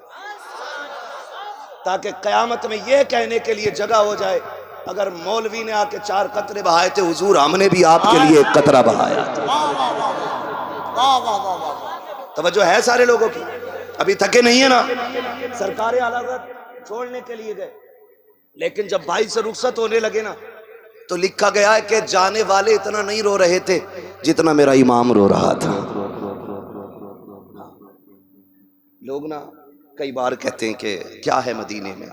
تاکہ قیامت میں یہ کہنے کے لیے جگہ ہو جائے، اگر مولوی نے آ کے 4 قطرے بہائے تھے حضور ہم نے بھی آپ کے لیے 1 قطرہ بہایا تھا۔ توجہ ہے سارے لوگوں کی؟ ابھی تھکے نہیں ہیں نا؟ سرکار اعلیٰ حضرت چھوڑنے کے لیے گئے، لیکن جب بھائی سے رخصت ہونے لگے نا تو لکھا گیا ہے کہ جانے والے اتنا نہیں رو رہے تھے جتنا میرا امام رو رہا تھا۔ لوگ نا کئی بار کہتے ہیں کہ کیا ہے مدینے میں،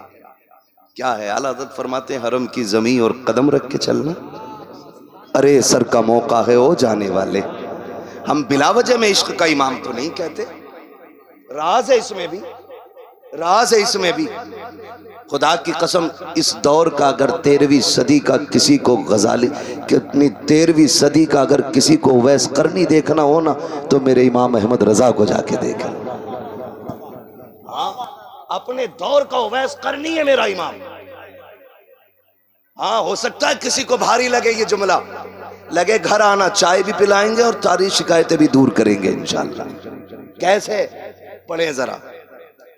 کیا ہے؟ اعلیٰ حضرت فرماتے ہیں حرم کی زمین اور قدم رکھ کے چلنا، ارے سر کا موقع ہے او جانے والے۔ ہم بلا وجہ میں عشق کا امام تو نہیں کہتے، راز ہے اس میں بھی، راز ہے اس میں بھی۔ خدا کی قسم اس دور کا اگر 13ویں صدی کا کسی کو غزالی، کتنی 13ویں صدی کا اگر کسی کو ویس کرنی دیکھنا ہو نا تو میرے امام احمد رضا کو جا کے دیکھیں۔ ہاں اپنے دور کا اویس کرنی ہے میرا امام۔ ہاں ہو سکتا ہے کسی کو بھاری لگے یہ جملہ، لگے گھر آنا چائے بھی پلائیں گے اور ساری شکایتیں بھی دور کریں گے انشاءاللہ۔ کیسے؟ پڑھیں ذرا،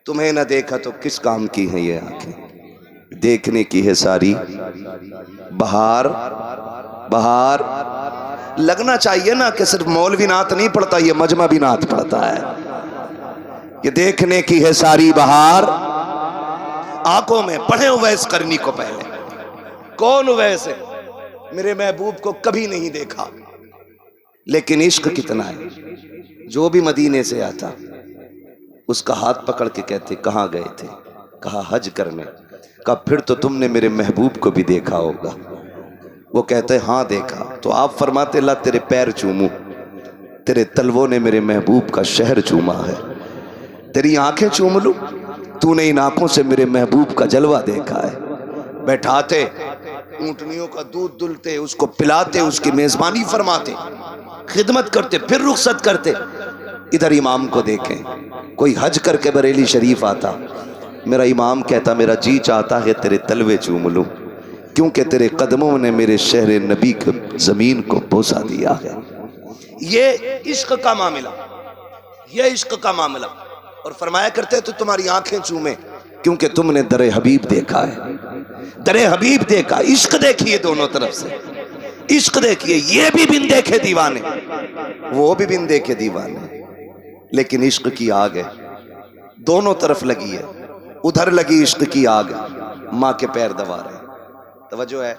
تمہیں نہ دیکھا تو کس کام کی ہیں یہ آنکھیں، دیکھنے کی ہے ساری بہار بہار۔ لگنا چاہیے نا کہ صرف مولوی نعت نہیں پڑھتا، یہ مجمع بھی نعت پڑھتا ہے، کہ دیکھنے کی ہے ساری بہار آنکھوں میں۔ پڑھیں اویس کرنی کو پہلے، کون اویس ہے؟ میرے محبوب کو کبھی نہیں دیکھا، لیکن عشق کتنا ہے۔ جو بھی مدینے سے آتا اس کا ہاتھ پکڑ کے کہتے کہاں گئے تھے؟ کہا حج کرنے۔ کہا پھر تو تم نے میرے محبوب کو بھی دیکھا ہوگا۔ وہ کہتے ہاں دیکھا۔ تو آپ فرماتے اللہ تیرے پیر چوموں، تیرے تلووں نے میرے محبوب کا شہر چوما ہے، تیری آنکھیں چوم لوں، تو نے ان آنکھوں سے میرے محبوب کا جلوہ دیکھا ہے۔ بیٹھاتے اونٹنیوں کا دودھ دلتے، اس کو پلاتے، اس کی میزبانی فرماتے، خدمت کرتے، پھر رخصت کرتے۔ ادھر امام کو دیکھیں، کوئی حج کر کے بریلی شریف آتا، میرا امام کہتا میرا جی چاہتا ہے تیرے تلوے چوم لوں، کیونکہ تیرے قدموں نے میرے شہر نبی کی زمین کو بوسہ دیا ہے۔ یہ عشق کا معاملہ، یہ عشق کا معاملہ۔ اور فرمایا کرتے تو تمہاری آنکھیں چومیں کیونکہ تم نے در حبیب دیکھا ہے، در حبیب دیکھا۔ عشق دیکھیے دونوں طرف سے، عشق دیکھیے، یہ بھی بن دیکھے دیوانے، وہ بھی بن دیکھے دیوانے، لیکن عشق کی آگ ہے، دونوں طرف لگی ہے۔ ادھر لگی عشق کی آگ، ماں کے پیر دبا رہے ہیں۔ توجہ ہے؟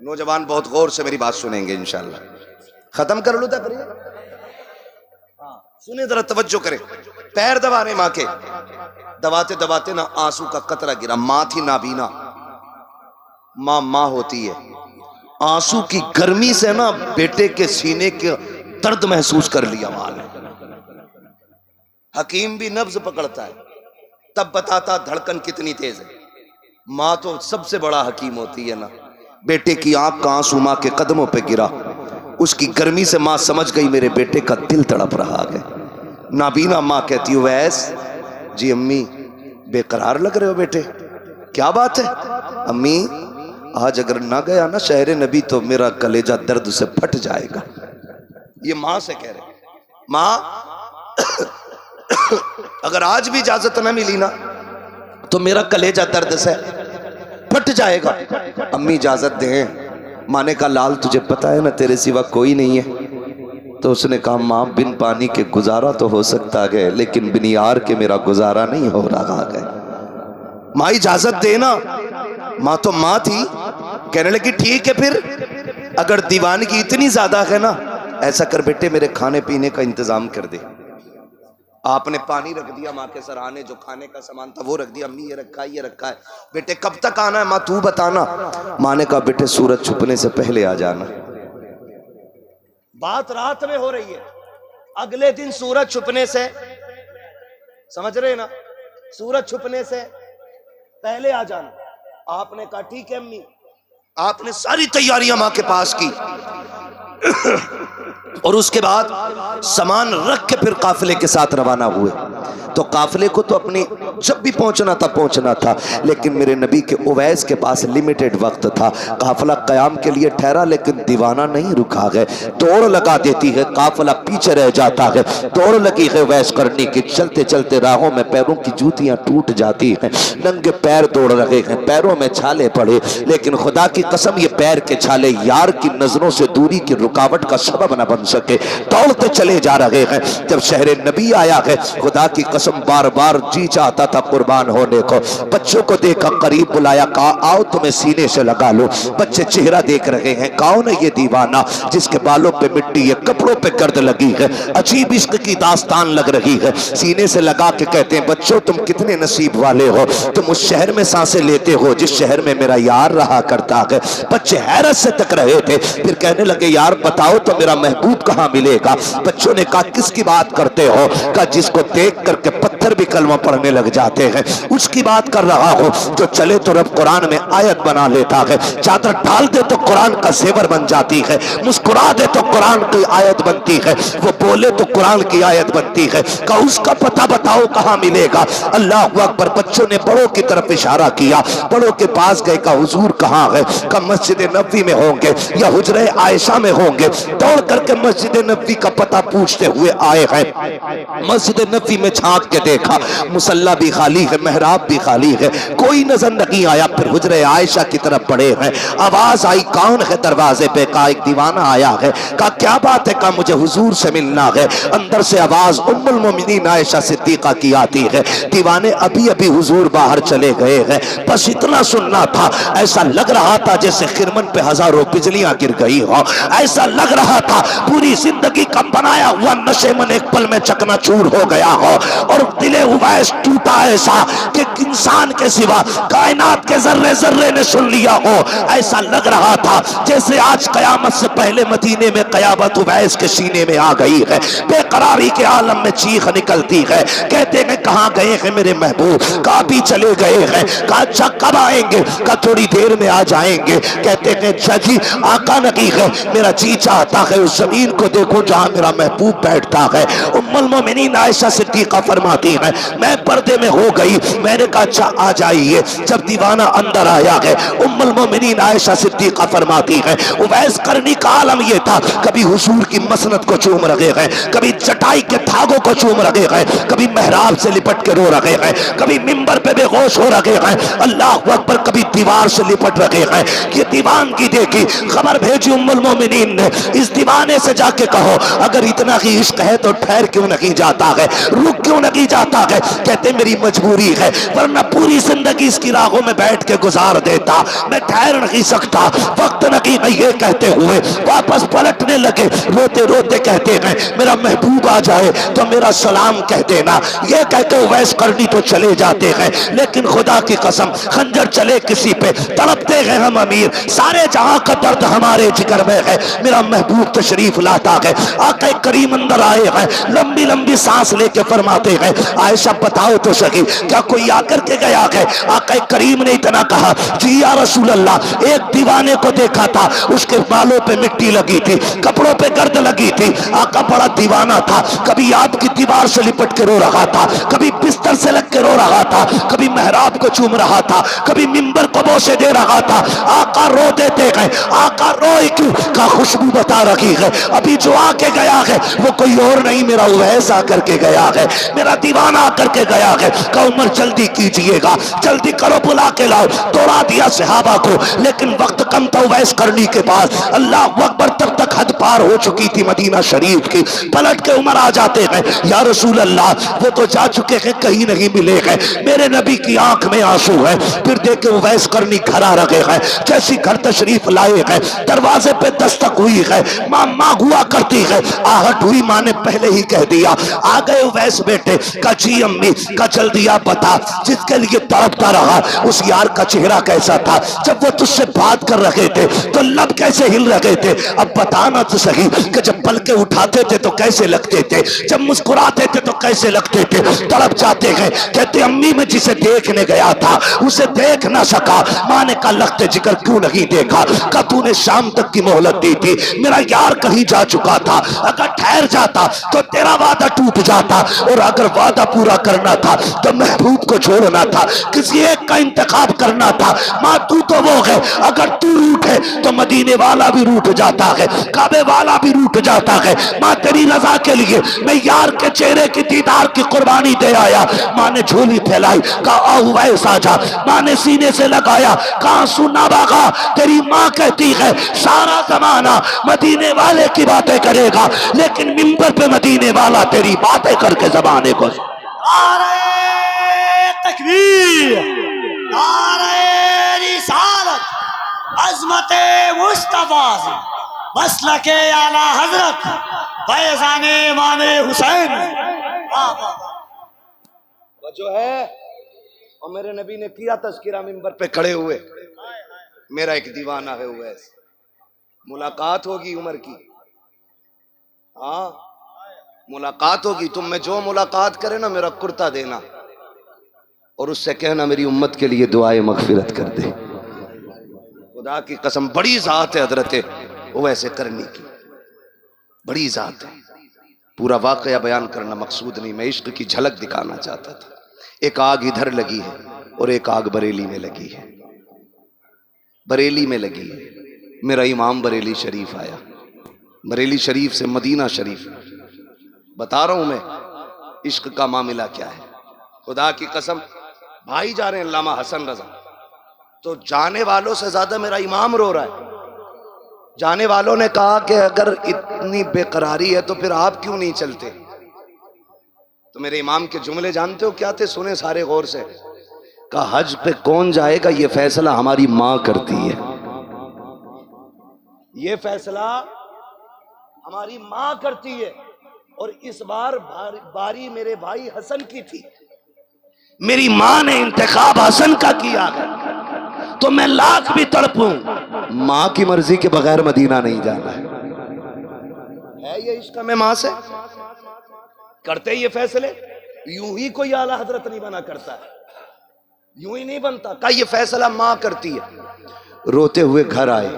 نوجوان بہت غور سے میری بات سنیں گے انشاءاللہ۔ ختم کر لوں تقریر؟ سنیں ذرا، توجہ کریں۔ پیر دبا رہے ماں کے، دباتے دباتے نا آنسو کا قطرہ گرا۔ ماں تھی نابینا، ماں ہوتی ہے، آنسو کی گرمی سے نا بیٹے کے سینے کے درد محسوس کر لیا ماں نے۔ حکیم بھی نبض پکڑتا ہے، تب بتاتا دھڑکن کتنی تیز ہے. ماں تو سب سے بڑا حکیم ہوتی ہے نا. بیٹے کی آنکھ کا آنسو ماں کے قدموں پہ گرا, اس کی گرمی سے ماں سمجھ گئی میرے بیٹے کا دل تڑپ رہا ہے. نابینا ماں کہتی ہے اویس جی امی بے قرار لگ رہے ہو بیٹے, کیا بات ہے؟ امی آج اگر نہ گیا نا شہر نبی تو میرا کلیجہ درد سے پھٹ جائے گا. یہ ماں سے کہہ رہے, ماں اگر آج بھی اجازت نہ ملی نا تو میرا کلیجہ درد سے پھٹ جائے گا. امی اجازت دیں. ماں نے کہا لال تجھے پتا ہے نا تیرے سوا کوئی نہیں ہے. تو اس نے کہا ماں بن پانی کے گزارا تو ہو سکتا ہے لیکن بن یار کے میرا گزارا نہیں ہو رہا ہے. ماں اجازت دینا. ماں تو ماں تھی, کہنے لگی ٹھیک ہے پھر اگر دیوانگی اتنی زیادہ ہے نا ایسا کر بیٹے میرے کھانے پینے کا انتظام کر دے. آپ نے پانی رکھ دیا ماں کے سرانے, جو کھانے کا سامان تھا وہ رکھ دیا. امی یہ رکھا ہے یہ رکھا ہے, بیٹے کب تک آنا ہے ماں تو بتانا. ماں نے کہا بیٹے سورج چھپنے سے پہلے آ جانا. بات رات میں ہو رہی ہے, اگلے دن سورج چھپنے سے, سمجھ رہے نا, سورج چھپنے سے پہلے آ جانا. آپ نے کہا ٹھیک ہے امی. آپ نے ساری تیاریاں ماں کے پاس کی اور اس کے بعد سامان رکھ کے پھر قافلے کے ساتھ روانہ ہوئے. تو قافلے کو تو اپنی جب بھی پہنچنا تھا لیکن میرے نبی کے اویس کے پاس لیمیٹڈ وقت تھا. قافلہ قیام کے لیے ٹھہرا لیکن دیوانہ نہیں رکا گئے. دوڑ لگا دیتی ہے, قافلہ پیچھے رہ جاتا ہے. دوڑ لگی ہے اویس کرنے کی. چلتے چلتے راہوں میں پیروں کی جوتیاں ٹوٹ جاتی ہیں, ننگے پیر دوڑ رہے ہیں, پیروں میں چھالے پڑے. لیکن خدا کی قسم یہ پیر کے چھالے یار کی نظروں سے دوری کی رکاوٹ کا سبب نہ بن سکے. دوڑتے چلے جا رہے ہیں. جب شہر نبی آیا ہے خدا کی قسم بار بار جی چاہتا تھا قربان ہونے کو. بچوں کو دیکھا, قریب بلایا, کہا آؤ تمہیں سینے سے لگا لو. بچے چہرہ دیکھ رہے ہیں, کون ہے یہ دیوانہ جس کے بالوں پہ مٹی ہے, کپڑوں پہ گرد لگی ہے, عجیب عشق کی داستان لگ رہی ہے. سینے سے لگا کے کہتے ہیں بچوں تم کتنے نصیب والے ہو, تم اس شہر میں سانسیں لیتے ہو جس شہر میں میرا یار رہا کرتا ہے. بچے حیرت سے تک رہے تھے, پھر کہنے لگے یار بتاؤ تو میرا محبوب کہاں ملے گا. بچوں نے کہا کس کی بات کرتے ہو؟ کہا جس کو دیکھ کر کے پتھر بھی کلمہ پڑھنے لگ جاتے ہیں, اس کی بات کر رہا ہو. جو چلے تو رب قرآن میں آیت بنا لیتا ہے, چادر ڈال دے تو قرآن کا زیور بن جاتی ہے, مسکرا دے تو قرآن کی آیت بنتی ہے, وہ بولے تو قرآن کی آیت بنتی ہے. کہا اس کا پتہ بتاؤ کہاں ملے گا. اللہ اکبر. بچوں نے بڑوں کی طرف اشارہ کیا, بڑوں کے پاس گئے. کہا حضور کہاں ہے؟ کہا مسجد نبوی میں ہوں گے یا حجرہ عائشہ میں ہوں گے. دوڑ کر کے مسجد نبوی کا پتہ پوچھتے ہوئے آئے ہیں. مسجد نبوی میں جھانک کے دیکھا, مصلی بھی خالی ہے, محراب بھی خالی ہے, کوئی نظر نہیں آیا. پھر حجرہ عائشہ کی طرف پڑے ہیں. آواز آئی کون ہے دروازے پہ؟ کہا ایک دیوانہ آیا ہے. کہا کیا بات ہے؟ کہا مجھے حضور سے ملنا ہے. اندر سے آواز ام المومنین عائشہ صدیقہ کی آتی ہے, دیوانے ابھی ابھی حضور باہر چلے گئے ہیں. بس اتنا سننا تھا, ایسا لگ رہا تھا جیسے خرمن پہ ہزاروں بجلیاں گر گئی ہو. ایسا لگ رہا تھا پوری زندگی کا بنایا ہوا نشے من ایک پل میں چکنا چور ہو گیا ہو, اور دل اویس ٹوٹا ایسا کہ انسان کے سوا کائنات کے ذرے ذرے نے سن لیا ہو. ایسا لگ رہا تھا جیسے آج قیامت سے پہلے مدینے میں قیامت اویس کے سینے میں آ گئی ہے. بے قراری کے عالم میں چیخ نکلتی ہے. کہتے ہیں کہاں گئے ہیں میرے محبوب؟ کہا بھی چلے گئے ہیں. کہا اچھا کب آئیں گے؟ کہا تھوڑی دیر میں آ جائیں گے. کہتے ہیں جی آقا نبی ہے, میرا جی چاہتا ہے اس زمین کو دیکھو جہاں میرا محبوب بیٹھتا ہے. ام المومنین عائشہ صدیقہ فرماتی ہے میں پردے میں ہو گئی. میں نے کہا اچھا آ جائیے. جب دیوانہ اندر آیا ہے, ام المومنین عائشہ صدیقہ فرماتی ہے اویس کرنی کا عالم یہ تھا, کبھی حضور کی مسند کو چوم رہے ہیں, کبھی چٹائی کے دھاگوں کو چوم رہے ہیں, کبھی محراب سے لپٹ کے رو رہے ہیں, کبھی منبر پہ بے ہوش ہو رہے ہیں, اللہ اکبر, کبھی دیوار سے لپٹ رہے ہیں. یہ دیوانگی دیکھی, خبر بھیجی ام المومنین نے, اس دیوانے سے جا کے کہو اگر اتنا ہی عشق ہے تو ٹھہر کیوں نہیں جاتا ہے, رک کیوں نہیں جاتا ہے. کہتے میری مجبوری ہے, ورنہ پوری زندگی اس کی راہوں میں بیٹھ کے گزار دیتا, میں ٹھہر نہیں سکتا, وقت نہیں ہے. یہ کہتے ہوئے واپس پلٹنے لگے, روتے روتے کہتے ہیں میرا محبوب آ جائے تو میرا سلام کہہ دینا. یہ کہہ کے اویس کرنی تو چلے جاتے ہیں, لیکن خدا کی قسم خنجر چلے کسی پہ تڑپتے ہیں ہم امیر, سارے جہاں کا درد ہمارے جگر میں ہے. میرا محبوب تشریف لاتا ہے, آقا کریم اندر آئے ہیں, لمبی لمبی سانس لے کے فرماتے ہیں عائشہ بتاؤ تو سکی کیا کوئی آ کر کے گیا ہے؟ آقا کریم نے اتنا کہا جی یا رسول اللہ ایک دیوانے کو دیکھا تھا، اس کے بالوں پہ مٹی لگی تھی، کپڑوں پہ گرد لگی تھی، آقا بڑا دیوانہ تھا، کبھی آپ کی دیوار سے لپٹ کے رو رہا تھا، کبھی بستر سے لگ کے رو رہا تھا، کبھی محراب کو چوم رہا تھا، کبھی منبر کو بوسے دے رہا تھا۔ آقا رو دیتے گئے، آقا روئے کیوں؟ کا خوشبو بتا رہی ہے ابھی جو آ کے گیا ہے وہ کوئی اور نہیں، میرا اویس آ کر کے گیا ہے، میرا دیوانہ آ کر کے گیا ہے۔ کہ عمر جلدی کیجئے گا، جلدی کرو، بلا کے لاؤ۔ توڑا دیا صحابہ کو، لیکن وقت کم تھا اویس کرنی کے پاس، اللہ اکبر، تب تک حد پار ہو چکی تھی مدینہ شریف کی۔ پلٹ کے عمر آ جاتے ہیں، یا رسول اللہ وہ تو جا چکے ہیں، کہیں نہیں ملے ہیں، میرے نبی کی آنکھ میں آنسو ہے۔ پھر دیکھے اویس کرنی کھڑا رکھے ہیں، جیسی گھر تشریف لائے ہیں، دروازے پہ دستک ہوئی ہے، ماں ماں ہوا کرتی ہے، آہٹ ہوئی، ماں نے پہلے ہی کہہ دیا آ گئے اویس بیٹے۔ کا جی امی، کا جلدی آپ بتا جس کے لیے تڑپتا رہا اس یار کا چہرہ کیسا تھا؟ جب وہ تجھ سے بات کر رہے تھے تو لب کیسے ہل رہے تھے؟ اب بتانا تو صحیح کہ جب پلکیں اٹھاتے تھے تو کیسے لگتے تھے، جب مسکراتے تھے تو کیسے لگتے تھے؟ تڑپ جاتے ہیں، کہتے امی میں جسے دیکھنے گیا تھا اسے دیکھ نہ سکا۔ ماں نے کہا لخت جگر کیوں نہیں دیکھا؟ کہ تو نے شام تک کی مہلت دی تھی، میرا یار کہیں جا چکا تھا، اگر ٹھہر جاتا تو تیرا وعدہ ٹوٹ جاتا، اور اگر وعدہ پورا کرنا تھا تو محبوب کو چھوڑنا تھا، کسی ایک کا انتخاب کرنا تھا۔ ماں تو وہ ہے، اگر تو روٹھے تو مدینے والا بھی روٹ جاتا ہے، کعبے والا بھی روٹ جاتا ہے۔ ماں تیری رضا کے لیے میں یار کے چہرے کی دیدار کی قربانی دے آیا۔ ماں نے جھولی پھیلائی، کہا آؤ ویس آ جا۔ ماں نے سینے سے لگایا، کہاں سنا باغا تیری ماں کہتی ہے سارا زمانہ مدینے والے کی باتیں کرے گا، لیکن منبر پہ مدینے والا تیری باتیں کر کے زمانے کو۔ نعرہ تکبیر، نعرہ رسالت، عظمت مصطفیٰ، مسلک اعلی حضرت فیضان امام حسین۔ جو ہے اور میرے نبی نے کیا تذکرہ منبر پہ کھڑے ہوئے، میرا ایک دیوانہ ہے اویس، ملاقات ہوگی عمر کی، ہاں ملاقات ہوگی، تم میں جو ملاقات کرے نا میرا کرتا دینا، اور اس سے کہنا میری امت کے لیے دعائے مغفرت کر دے۔ خدا کی قسم بڑی ذات ہے حضرت اویس کرنی کی، بڑی ذات ہے۔ پورا واقعہ بیان کرنا مقصود نہیں، میں عشق کی جھلک دکھانا چاہتا تھا۔ ایک آگ ادھر لگی ہے اور ایک آگ بریلی میں لگی ہے، بریلی میں لگی ہے۔ میرا امام بریلی شریف آیا، بریلی شریف سے مدینہ شریف، بتا رہا ہوں میں عشق کا معاملہ کیا ہے۔ خدا کی قسم بھائی جا رہے ہیں علامہ حسن رضا، تو جانے والوں سے زیادہ میرا امام رو رہا ہے۔ جانے والوں نے کہا کہ اگر اتنی بے قراری ہے تو پھر آپ کیوں نہیں چلتے؟ تو میرے امام کے جملے جانتے ہو کیا تھے؟ سنیں سارے غور سے۔ کہا حج پہ کون جائے گا یہ فیصلہ ہماری ماں کرتی ہے، یہ فیصلہ ہماری ماں کرتی ہے، اور اس بار باری میرے بھائی حسن کی تھی، میری ماں نے انتخاب حسن کا کیا ہے، تو میں لاکھ بھی تڑپوں ماں کی مرضی کے بغیر مدینہ نہیں جانا ہے۔ یہ عشق میں ماں سے کرتے یہ فیصلے، یوں ہی کوئی اعلیٰ حضرت نہیں بنا کرتا ہے، یوں ہی نہیں بنتا، کہ یہ فیصلہ ماں کرتی ہے۔ روتے ہوئے گھر آئے،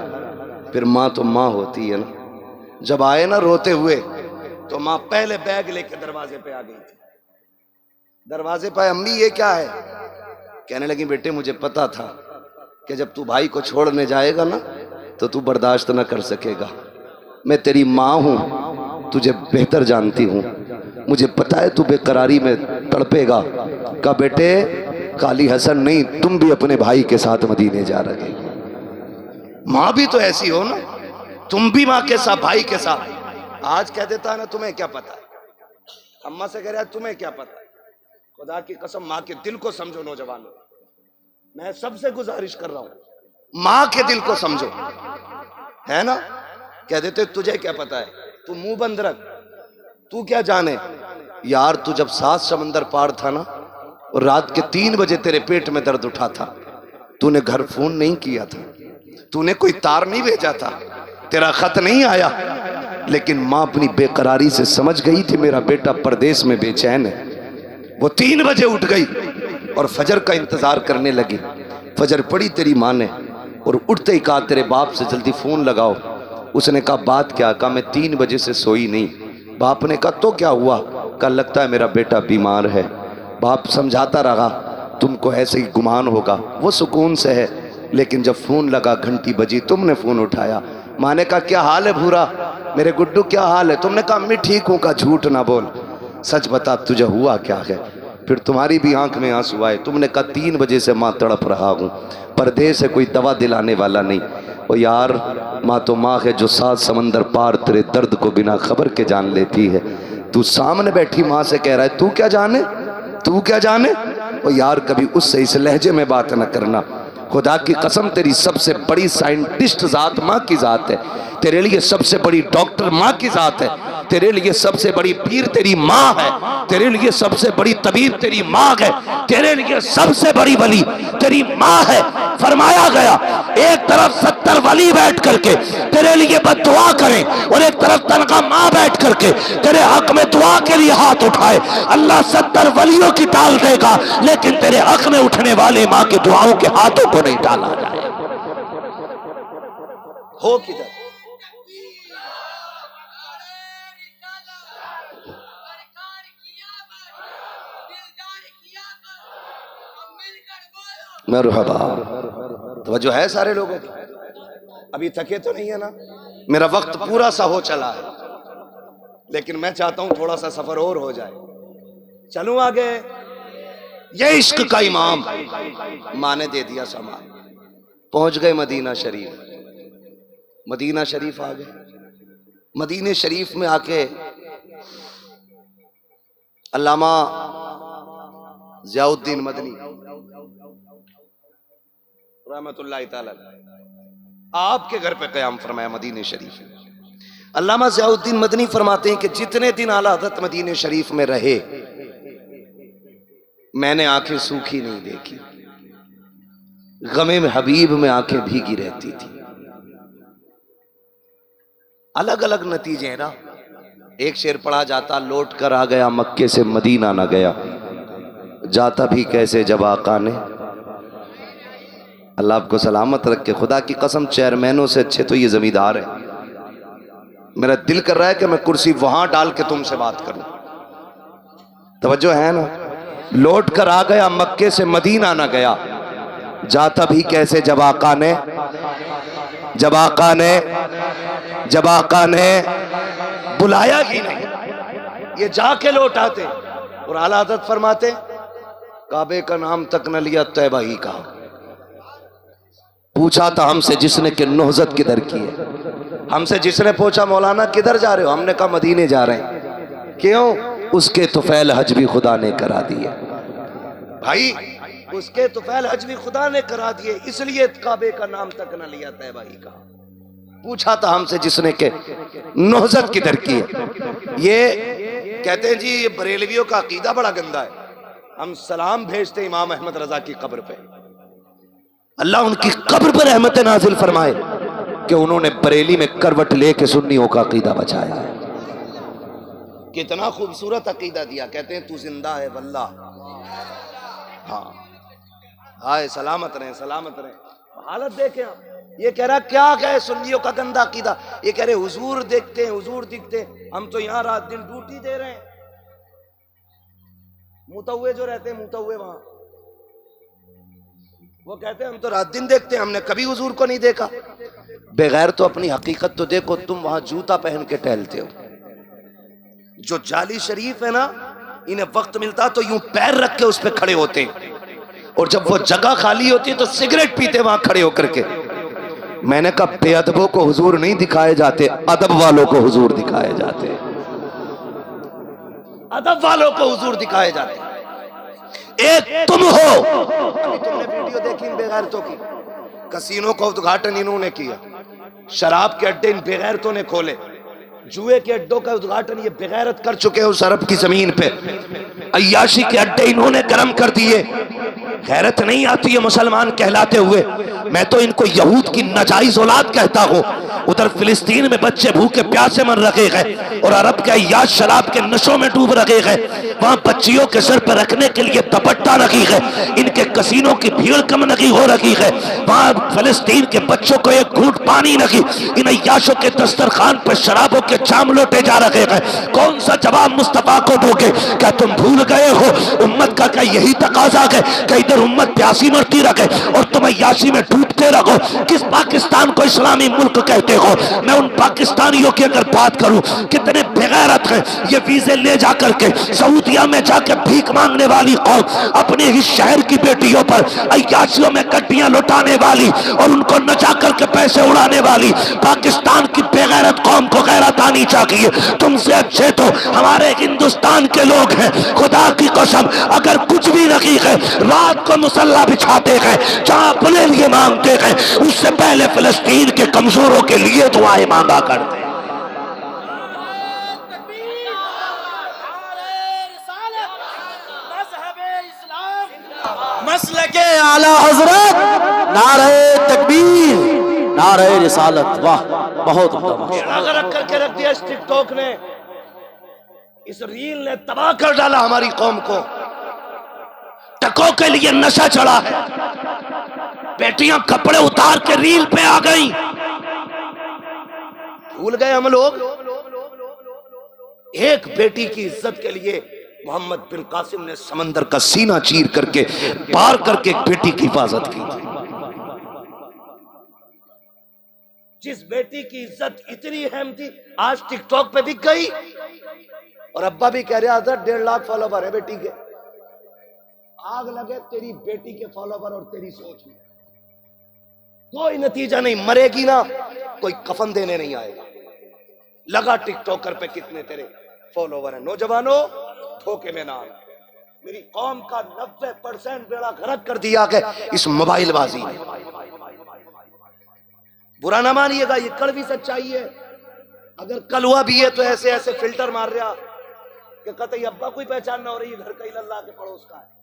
پھر ماں تو ماں ہوتی ہے نا، جب آئے نا روتے ہوئے تو ماں پہلے بیگ لے کے دروازے پہ آ گئی تھی۔ دروازے پہ امی یہ کیا ہے؟ کہنے لگی بیٹے مجھے پتا تھا کہ جب تو بھائی کو چھوڑنے جائے گا نا تو تو برداشت نہ کر سکے گا، میں تیری ماں ہوں، تجھے بہتر جانتی ہوں، مجھے پتا ہے تو بے قراری میں تڑپے گا۔ کہا بیٹے کالی حسن نہیں، تم بھی اپنے بھائی کے ساتھ مدینے جا رہے ہو، ماں بھی تو ایسی ہو نا، تم بھی ماں کے ساتھ بھائی کے ساتھ۔ آج کہہ دیتا ہے نا تمہیں کیا پتا، اماں سے کہہ رہا ہے تمہیں کیا پتا۔ خدا کی قسم ماں کے دل کو سمجھو نوجوانوں، میں سب سے گزارش کر رہا ہوں ماں کے دل کو سمجھو، ہے نا؟ کہہ دیتے تجھے کیا پتا ہے، تو منہ بند رکھ، تو کیا جانے یار۔ تو جب 7 سمندر پار تھا نا اور رات کے 3 بجے تیرے پیٹ میں درد اٹھا تھا، تو نے گھر فون نہیں کیا تھا، تو نے کوئی تار نہیں بھیجا تھا، تیرا خط نہیں آیا، لیکن ماں اپنی بے قراری سے سمجھ گئی تھی میرا بیٹا پردیس میں بے چین ہے، وہ 3 بجے اٹھ گئی اور فجر کا انتظار کرنے لگی. فجر پڑھی تیری ماں نے اور اٹھتے ہی کہا تیرے باپ سے جلدی فون لگاؤ. اس نے کہا بات کیا؟ کہا میں 3 بجے سے سوئی نہیں. باپ نے کہا تو کیا ہوا؟ کہا لگتا ہے میرا بیٹا بیمار ہے. باپ سمجھاتا رہا تم کو ایسے ہی گمان ہوگا. وہ سکون سے ہے، لیکن جب فون لگا گھنٹی بجی تم نے فون اٹھایا. ماں نے کہا کیا حال ہے بھورا؟ میرے گڈو کیا حال ہے؟ تم نے کہا امی ٹھیک ہوں. کہا جھوٹ نہ بول، سچ بتا تجھے ہوا کیا ہے؟ پھر تمہاری بھی آنکھ میں آنسو آئے. تم نے کہا 3 بجے سے ماں تڑپ رہا ہوں، پردیس ہے، کوئی دوا دلانے والا نہیں. او یار ماں تو ماں ہے جو 7 سمندر پار تیرے درد کو بنا خبر کے جان لیتی ہے. تو سامنے بیٹھی ماں سے کہہ رہا ہے تو کیا جانے، تو کیا جانے. او یار کبھی اس سے اس لہجے میں بات نہ کرنا. خدا کی قسم تیری سب سے بڑی سائنٹسٹ ذات ماں کی ذات ہے. تیرے لیے سب سے بڑی ڈاکٹر ماں کی ذات ہے. تیرے لیے سب سے بڑی پیر تیری ماں ہے. تیرے لیے سب سے بڑی طبیب تیری ماں ہے. تیرے لیے سب سے بڑی ولی تیری ماں ہے. فرمایا گیا ایک طرف 70 ولی بیٹھ کر کے تیرے لیے بد دعا کریں اور ایک طرف تنہا ماں بیٹھ کر کے تیرے حق میں دعا کے لیے ہاتھ اٹھائے. اللہ 70 ولیوں کی ٹال دے گا، لیکن تیرے حق میں اٹھنے والے ماں کی دعاؤں کے ہاتھوں کو نہیں ٹالا جائے. ہو کدھر؟ مرحبا. توجہ ہے سارے لوگوں کی؟ ابھی تھکے تو نہیں ہے نا؟ میرا وقت پورا سا ہو چلا ہے، لیکن میں چاہتا ہوں تھوڑا سا سفر اور ہو جائے. چلوں آگے. یہ عشق کا امام ماں نے دے دیا سامان. پہنچ گئے مدینہ شریف. مدینہ شریف آ گئے. مدینہ شریف میں آ کے علامہ ضیاء الدین مدنی رحمت اللہ تعالی آپ کے گھر پہ قیام فرمایا مدینہ شریف. علامہ ضیاء الدین مدنی فرماتے ہیں کہ جتنے دن اعلیٰ حضرت مدینہ شریف میں رہے میں نے آنکھیں سوکھی نہیں دیکھی. غم حبیب میں آنکھیں بھیگی رہتی تھی. الگ الگ نتیجے ہیں نا. ایک شعر پڑھا جاتا لوٹ کر آ گیا مکے سے مدینہ نہ گیا، جاتا بھی کیسے جب آقا نے. اللہ آپ کو سلامت رکھے. خدا کی قسم چیئرمینوں سے اچھے تو یہ زمیندار ہے. میرا دل کر رہا ہے کہ میں کرسی وہاں ڈال کے تم سے بات کروں. توجہ ہے نا. لوٹ کر آ گیا مکے سے مدینہ نہ گیا، جاتا بھی کیسے جب آقا نے بلایا ہی نہیں. یہ جا کے لوٹ آتے اور اعلیٰ حضرت فرماتے کعبے کا نام تک نہ لیا طیبہ ہی کہا. پوچھا تھا ہم سے جس نے کہ نہضت کدھر کی ہے. ہم سے جس نے پوچھا مولانا کدھر جا رہے ہو؟ ہم نے کہا مدینے جا رہے ہیں. کیوں؟ اس کے طفیل حج بھی خدا نے کرا دیے. بھائی اس کے طفیل حج بھی خدا نے کرا دیے، اس لیے کعبے کا نام تک نہ لیا طیبہ ہی کہا. پوچھا تھا ہم سے جس نے کہ نہضت کدھر کی ہے. یہ کہتے ہیں جی یہ بریلویوں کا عقیدہ بڑا گندا ہے. ہم سلام بھیجتے امام احمد رضا کی قبر پہ، اللہ ان کی قبر پر رحمت نازل فرمائے کہ انہوں نے بریلی میں کروٹ لے کے سنیوں کا عقیدہ بچایا ہے. کتنا خوبصورت عقیدہ دیا. کہتے ہیں تو زندہ ہے واللہ. ہاں ہائے سلامت رہیں سلامت رہیں. حالت دیکھیں آپ. یہ کہہ رہا کیا ہے سنیوں کا گندا عقیدہ. یہ کہہ رہے حضور دیکھتے ہیں حضور دکھتے ہیں. ہم تو یہاں رات دن ڈیوٹی دے رہے ہیں. متوے جو رہتے ہیں متوے وہاں وہ کہتے ہیں ہم تو رات دن دیکھتے ہیں، ہم نے کبھی حضور کو نہیں دیکھا. بغیر تو اپنی حقیقت تو دیکھو. تم وہاں جوتا پہن کے ٹہلتے ہو. جو جعلی شریف ہے نا انہیں وقت ملتا تو یوں پیر رکھ کے اس پہ کھڑے ہوتے ہیں، اور جب وہ جگہ خالی ہوتی ہے تو سگریٹ پیتے وہاں کھڑے ہو کر کے. میں نے کہا بے ادبوں کو حضور نہیں دکھائے جاتے، ادب والوں کو حضور دکھائے جاتے. ادب والوں کو حضور دکھائے جاتے. ایک تم ہو. ابھی تم نے ویڈیو دیکھی بے غیرتوں کی. کسینوں کا ادگھاٹن انہوں نے کیا، شراب کے اڈے ان بے غیرتوں نے کھولے، جوئے کے اڈوں کا ادگھاٹن یہ بے غیرت کر چکے ہیں اس عرب کی زمین پہ. عیاشی کے اڈے انہوں نے گرم کر دیے. غیرت نہیں آتی ہے مسلمان کہلاتے ہوئے. میں تو ان کو یہود کی ناجائز اولاد کہتا ہوں. ادھر فلسطین میں بچے بھوکے پیاسے مر رہے ہیں اور عرب کے عیاش شراب کے نشوں میں ڈوب رہے ہیں. وہاں بچیوں کے سر پہ رکھنے کے لیے دوپٹہ رکھی ہے. ان کے کسینوں کی بھیڑ کم نہیں ہو رہی ہے. وہاں فلسطین کے بچوں کو ایک گھونٹ پانی نہیں. ان عیاشوں کے دسترخوان پہ شرابوں کے جام لوٹے جا رہے ہیں. کون سا جواب مصطفیٰ کو دو گے؟ کیا تم بھول گئے ہو امت کا کیا یہی تقاضا ہے کہ ادھر امت پیاسی مرتی رکھے اور تم عیاشی میں ڈوبتے رہو؟ کس پاکستان کو اسلامی ملک کہتے ہو؟ میں ان پاکستانیوں کی اگر بات کروں کتنے بغیرت ہیں یہ ویزے لے جا کر کے سعودیہ میں جا کے بھیک مانگنے والی قوم اپنے ہی شہر کی بیٹیوں پر عیاشیوں میں گڈیاں لٹانے والی اور ان کو نچا کر کے پیسے اڑانے والی پاکستان کی بغیرت قوم کو غیرت آنی چاہیے. تم سے اچھے تو ہمارے ہندوستان کے لوگ ہیں. خدا کی قسم اگر کچھ بھی نہیں ہے رات کو مسلح بچھاتے ہیں جہاں اپنے لیے مانگتے ہیں اس سے پہلے فلسطین کے کمزوروں کے لیے دعائیں مانگا کرتے ہیں. مسلک اعلی حضرت، نعرہ تکبیر، نعرہ رسالت. واہ بہت اگر رکھ کر کے رکھ دیا اس ٹک ٹاک نے، اس ریل نے تباہ کر ڈالا ہماری قوم کو. ٹکوں کے لیے نشہ چڑھا ہے. بیٹیاں کپڑے اتار کے ریل پہ آ گئیں. بھول گئے ہم لوگ ایک بیٹی کی عزت کے لیے محمد بن قاسم نے سمندر کا سینہ چیر کر کے پار کر کے ایک بیٹی کی حفاظت کی تھی. جس بیٹی کی عزت اتنی اہم تھی آج ٹک ٹاک پہ بک گئی اور ابا بھی کہہ رہے حضرت 1.5 لاکھ فالوور ہے بیٹی کے. آگ لگے تیری بیٹی کے فالوور اور تیری سوچ میں، کوئی نتیجہ نہیں. مرے گی نا کوئی کفن دینے نہیں آئے گا. لگا ٹک ٹاکر پہ کتنے تیرے فالوور ہیں. نوجوانوں دھوکے میں نہ آنا. میری قوم کا 90% بیڑا غرق کر دیا کہ اس موبائل بازی نے. برا نہ مانیے گا یہ کڑوی سچائی ہے. اگر کلوا بھی ہے تو ایسے ایسے فلٹر مار رہا کہ قطعی ابا کوئی پہچان نہ ہو رہی ہے گھر کا ہی اللہ کے پڑوس کا ہے.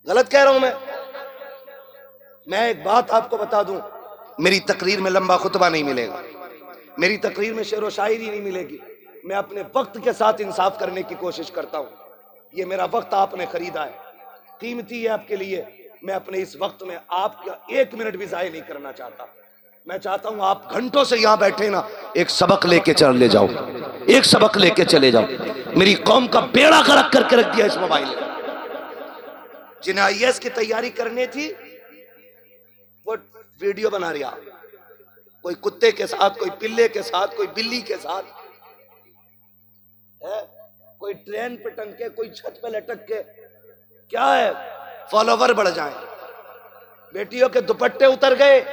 غلط کہہ رہا ہوں میں ایک بات آپ کو بتا دوں. میری تقریر میں لمبا خطبہ نہیں ملے گا. میری تقریر میں شعر و شاعری نہیں ملے گی. میں اپنے وقت کے ساتھ انصاف کرنے کی کوشش کرتا ہوں. یہ میرا وقت آپ نے خریدا ہے, قیمتی ہے آپ کے لیے. میں اپنے اس وقت میں آپ کا 1 منٹ بھی ضائع نہیں کرنا چاہتا. میں چاہتا ہوں آپ گھنٹوں سے یہاں بیٹھے نا ایک سبق لے کے چلے جاؤ, ایک سبق لے کے چلے جاؤ. میری قوم کا بیڑا غرق کر کے رکھ دیا اس موبائل نے. جنہیں IAS کی تیاری کرنی تھی وہ ویڈیو بنا رہا, کوئی کتے کے ساتھ, کوئی پلے کے ساتھ, کوئی بلی کے ساتھ, کوئی ٹرین پہ ٹنگ کے, کوئی چھت پہ لٹک کے. کیا ہے؟ فالوور بڑھ جائیں. بیٹیوں کے دوپٹے اتر گئے.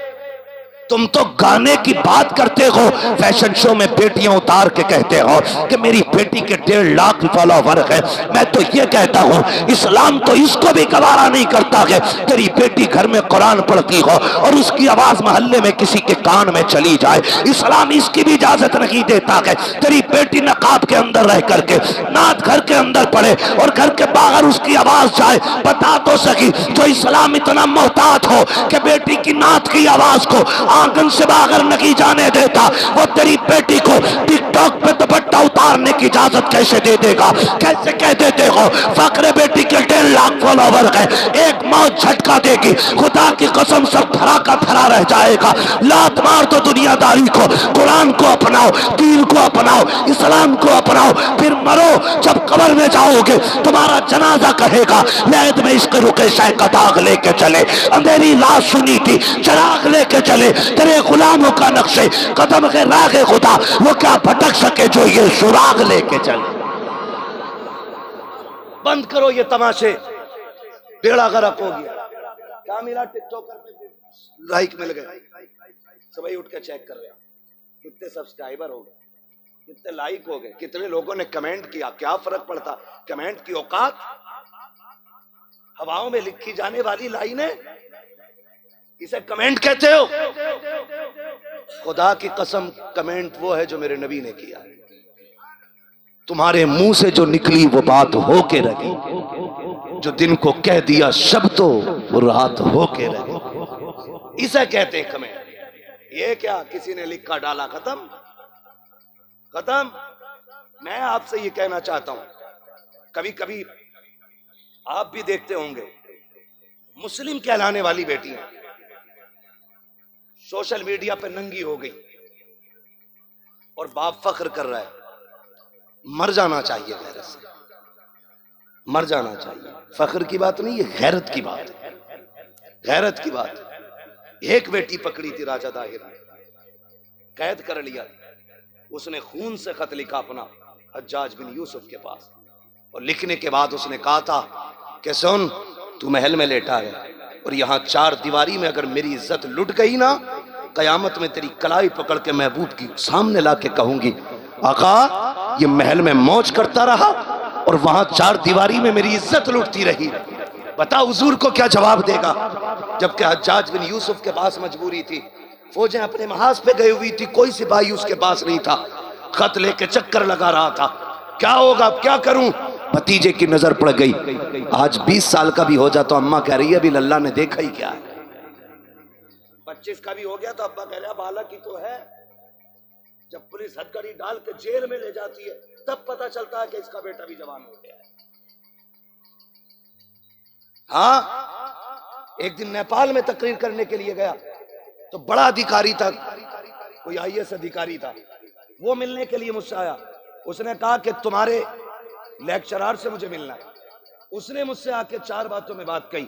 تم تو گانے کی بات کرتے ہو, فیشن شو میں بیٹیاں اتار کے کہتے ہو کہ میری بیٹی کے 1.5 لاکھ فالوور ہیں. میں تو یہ کہتا ہوں اسلام تو اس کو بھی گوارا نہیں کرتا کہ تیری بیٹی گھر میں قرآن پڑھتی ہو اور اس کی آواز محلے میں کسی کے کان میں چلی جائے. اسلام اس کی بھی اجازت نہیں دیتا کہ تیری بیٹی نقاب کے اندر رہ کر کے نعت گھر کے اندر پڑھے اور گھر کے باہر اس کی آواز جائے. بتا تو سکی جو اسلام اتنا محتاط ہو کہ بیٹی کی نعت کی آواز کو آنگن سے باہر نہیں جانے دیتا, وہ تیری بیٹی کو ٹک ٹاک پہ دوپٹہ اتارنے کی اجازت کیسے دے دے گا؟ کیسے کہہ دیتے ہو فخر بیٹی کے 1.5 لاکھ فالوور ہیں, ایک موت جھٹکا دے گی, خدا کی قسم سب دھرا کا دھرا رہ جائے گا. لات مار دو دنیا داری کو, قرآن کو اپناؤ, دین کو اپناؤ, اسلام کو اپناؤ, پھر مرو. جب قبر میں جاؤ گے تمہارا جنازہ کہے گا لید میں عشق رکے شے کا داغ لے کے چلے, اندھیری لاش سنی تھی چراغ لے کے چلے, تیرے غلاموں کا نقشے قدم کے راہ خدا وہ کیا بھٹک سکے جو یہ سراغ لے کے چلے. بند کرو یہ تماشے, بیڑا غرق ہو گیا. کیا ملا ٹک ٹاکر پہ؟ لائک مل گئے. صبح اٹھ کے چیک کر رہا کتنے سبسکرائبر ہو گئے, کتنے لائک ہو گئے, کتنے لوگوں نے کمنٹ کیا. کیا فرق پڑتا کمنٹ کی اوقات؟ ہواؤں میں لکھی جانے والی لائنیں اسے کمنٹ کہتے ہو؟ خدا کی قسم کمنٹ وہ ہے جو میرے نبی نے کیا. تمہارے منہ سے جو نکلی وہ بات ہو کے رہی، جو دن کو کہہ دیا شب تو وہ رات ہو کے رہی، اسے کہتے ہیں کمنٹ۔ یہ کیا کسی نے لکھا ڈالا، ختم ختم۔ میں آپ سے یہ کہنا چاہتا ہوں، کبھی کبھی آپ بھی دیکھتے ہوں گے مسلم کہلانے والی بیٹیاں سوشل میڈیا پہ ننگی ہو گئی اور باپ فخر کر رہا ہے۔ مر جانا چاہیے غیرت سے، مر جانا چاہیے۔ فخر کی بات نہیں، یہ غیرت کی بات ہے، غیرت کی بات ہے۔ ایک بیٹی پکڑی تھی راجہ طاہر نے، قید کر لیا، اس نے خون سے خط لکھا اپنا حجاج بن یوسف کے پاس، اور لکھنے کے بعد اس نے کہا تھا کہ سن، تو محل میں لیٹا ہے اور یہاں چار دیواری میں اگر میری عزت لٹ گئی نا، قیامت میں تیری کلائی پکڑ کے محبوب کی سامنے لا کے کہوں گی آقا یہ محل میں موج کرتا رہا اور وہاں چار دیواری میں میری عزت لٹتی رہی۔ بتا حضور کو کیا جواب دے گا؟ جبکہ حجاج بن یوسف کے پاس مجبوری تھی، فوجیں اپنے محاذ پہ گئی ہوئی تھی، کوئی سپاہی اس کے پاس نہیں تھا، خط لے کے چکر لگا رہا تھا، کیا ہوگا اب کیا کروں؟ بھتیجے کی نظر پڑ گئی، آج 20 سال کا بھی ہو جا تو اماں کہہ رہی ہے ابھی اللہ نے دیکھا ہی کیا ہے، 25 کا بھی ہو گیا تو ابا کہہ رہا بالک ہی تو ہے۔ جب پولیس ہتھکڑی ڈال کے جیل میں لے جاتی ہے تب پتہ چلتا ہے کہ اس کا بیٹا بھی جوان ہو گیا ہے۔ ہاں ایک دن نیپال میں تقریر کرنے کے لیے گیا تو بڑا ادھیکاری تھا، کوئی IAS ادھیکاری تھا، وہ ملنے کے لیے مجھ سے آیا، اس نے کہا کہ تمہارے لیکچرار سے مجھے ملنا ہے۔ اس نے مجھ سے آ کے 4 باتوں میں بات کہی۔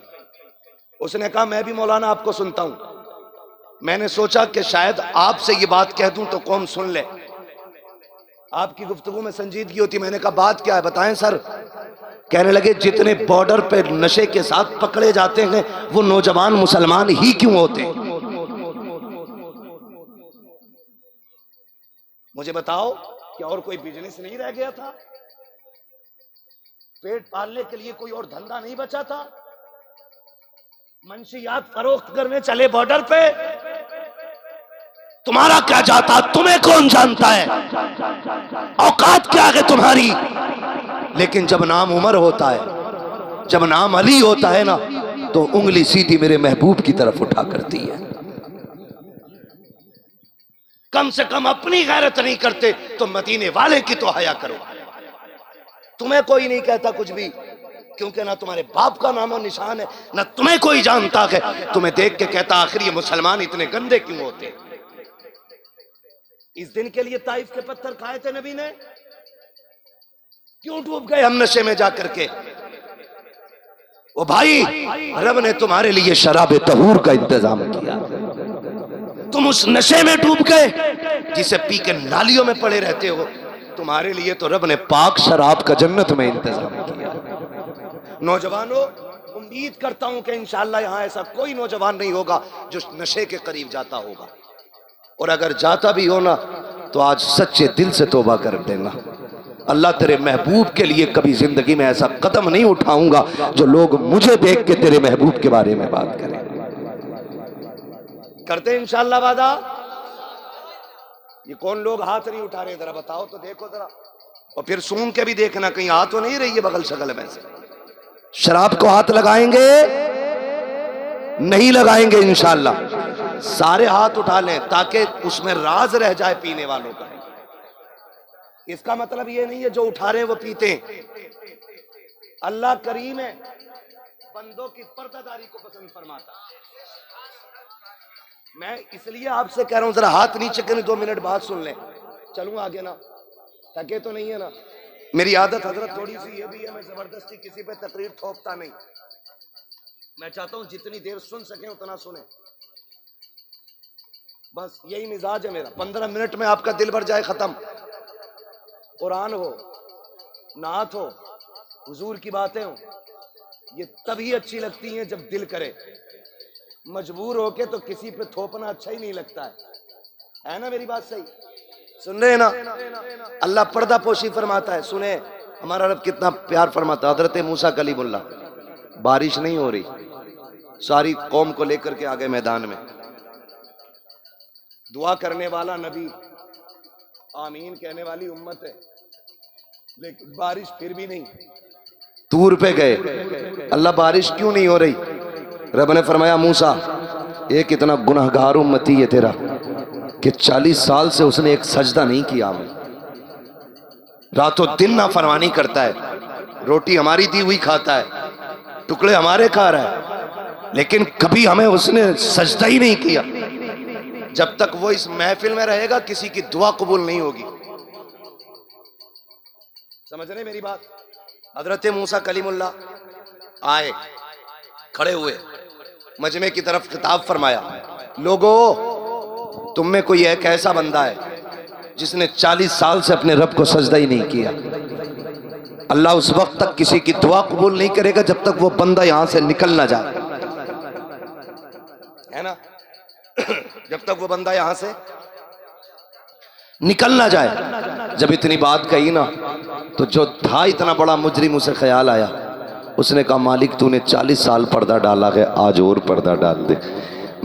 اس نے کہا میں بھی مولانا آپ کو سنتا ہوں، میں نے سوچا کہ شاید آپ سے یہ بات کہہ دوں تو قوم سن لے، آپ کی گفتگو میں سنجیدگی ہوتی۔ میں نے کہا بات کیا ہے بتائیں سر؟ کہنے لگے جتنے بارڈر پہ نشے کے ساتھ پکڑے جاتے ہیں وہ نوجوان مسلمان ہی کیوں ہوتے ہیں؟ مجھے بتاؤ کہ اور کوئی بزنس نہیں رہ گیا تھا؟ پیٹ پالنے کے لیے کوئی اور دھندا نہیں بچا تھا؟ منشیات فروخت کرنے چلے بارڈر پہ؟ تمہارا کیا جاتا، تمہیں کون جانتا ہے، اوقات کیا ہے تمہاری؟ لیکن جب نام عمر ہوتا ہے، جب نام علی ہوتا ہے نا، تو انگلی سیدھی میرے محبوب کی طرف اٹھا کرتی ہے۔ کم سے کم اپنی غیرت نہیں کرتے تو مدینے والے کی تو حیا کرو۔ تمہیں کوئی نہیں کہتا کچھ بھی، کیونکہ نہ تمہارے باپ کا نام و نشان ہے، نہ تمہیں کوئی جانتا ہے۔ تمہیں دیکھ کے کہتا آخر یہ مسلمان اتنے گندے کیوں ہوتے؟ اس دن کے لیے طائف کے پتھر کھائے تھے نبی نے، کیوں ڈوب گئے ہم نشے میں جا کر کے؟ او بھائی، رب نے تمہارے لیے شراب طہور کا انتظام کیا، تم اس نشے میں ڈوب گئے جسے پی کے نالیوں میں پڑے رہتے ہو۔ تمہارے لیے تو رب نے پاک شراب کا جنت میں انتظام کیا۔ نوجوانوں، امید کرتا ہوں کہ انشاءاللہ یہاں ایسا کوئی نوجوان نہیں ہوگا جو نشے کے قریب جاتا ہوگا، اور اگر جاتا بھی ہونا تو آج سچے دل سے توبہ کر دینا۔ اللہ تیرے محبوب کے لیے کبھی زندگی میں ایسا قدم نہیں اٹھاؤں گا جو لوگ مجھے دیکھ کے تیرے محبوب کے بارے میں بات کریں۔ کرتے انشاءاللہ وعدہ؟ یہ کون لوگ ہاتھ نہیں اٹھا رہے؟ ذرا بتاؤ تو دیکھو ذرا، اور پھر سون کے بھی دیکھنا کہیں ہاتھ تو نہیں رہی ہے بغل شغل میں سے۔ شراب کو ہاتھ لگائیں گے؟ نہیں لگائیں گے انشاءاللہ۔ سارے ہاتھ اٹھا لیں تاکہ اس میں راز رہ جائے پینے والوں کا۔ اس کا مطلب یہ نہیں ہے جو اٹھا رہے ہیں وہ پیتے ہیں۔ اللہ کریم ہے، بندوں کی پردہ داری کو پسند فرماتا۔ میں اس لیے آپ سے کہہ رہا ہوں ذرا ہاتھ نیچے کریں، 2 منٹ بعد سن لیں، چلوں آگے نا، تھکے تو نہیں ہے نا؟ میری عادت حضرت تھوڑی سی یہ بھی ہے، میں زبردستی کسی پہ تقریر تھوپتا نہیں، میں چاہتا ہوں جتنی دیر سن سکیں اتنا سنیں، بس یہی مزاج ہے میرا۔ 15 منٹ میں آپ کا دل بھر جائے، ختم۔ قرآن ہو، نعت ہو، حضور کی باتیں ہوں، یہ تبھی اچھی لگتی ہیں جب دل کرے۔ مجبور ہو کے تو کسی پہ تھوپنا اچھا ہی نہیں لگتا ہے نا؟ میری بات صحیح سن رہے ہیں نا؟ اللہ پردہ پوشی فرماتا ہے۔ سنیں ہمارا رب کتنا پیار فرماتا ہے۔ حضرت موسیٰ کلیم اللہ، بارش نہیں ہو رہی، ساری قوم کو لے کر کے آگے میدان میں، دعا کرنے والا نبی، آمین کہنے والی امت ہے۔ لیکن بارش پھر بھی نہیں. طور پہ گئے, اللہ بارش کیوں نہیں ہو رہی؟ رب نے فرمایا موسیٰ ایک اتنا گناہگار امتی ہے تیرا کہ 40 سال سے اس نے ایک سجدہ نہیں کیا. ہمیں رات و دن نافرمانی کرتا ہے, روٹی ہماری دی ہوئی کھاتا ہے, ٹکڑے ہمارے کھا رہا ہے, لیکن کبھی ہمیں اس نے سجدہ ہی نہیں کیا. جب تک وہ اس محفل میں رہے گا کسی کی دعا قبول نہیں ہوگی. سمجھ رہے میری بات؟ حضرت موسیٰ کلیم اللہ آئے, کھڑے ہوئے, مجمع کی طرف خطاب فرمایا, لوگو تم میں کوئی ایک ایسا بندہ ہے جس نے 40 سال سے اپنے رب کو سجدہ ہی نہیں کیا. اللہ اس وقت تک کسی کی دعا قبول نہیں کرے گا جب تک وہ بندہ یہاں سے نکل نہ جائے, ہے نا؟ جب تک وہ بندہ یہاں سے نکل نہ جائے. جب اتنی بات کہی نا تو جو تھا اتنا بڑا مجرم اسے خیال آیا, اس نے کہا مالک تو نے 40 سال پردہ ڈالا ہے, آج اور پردہ ڈال دے.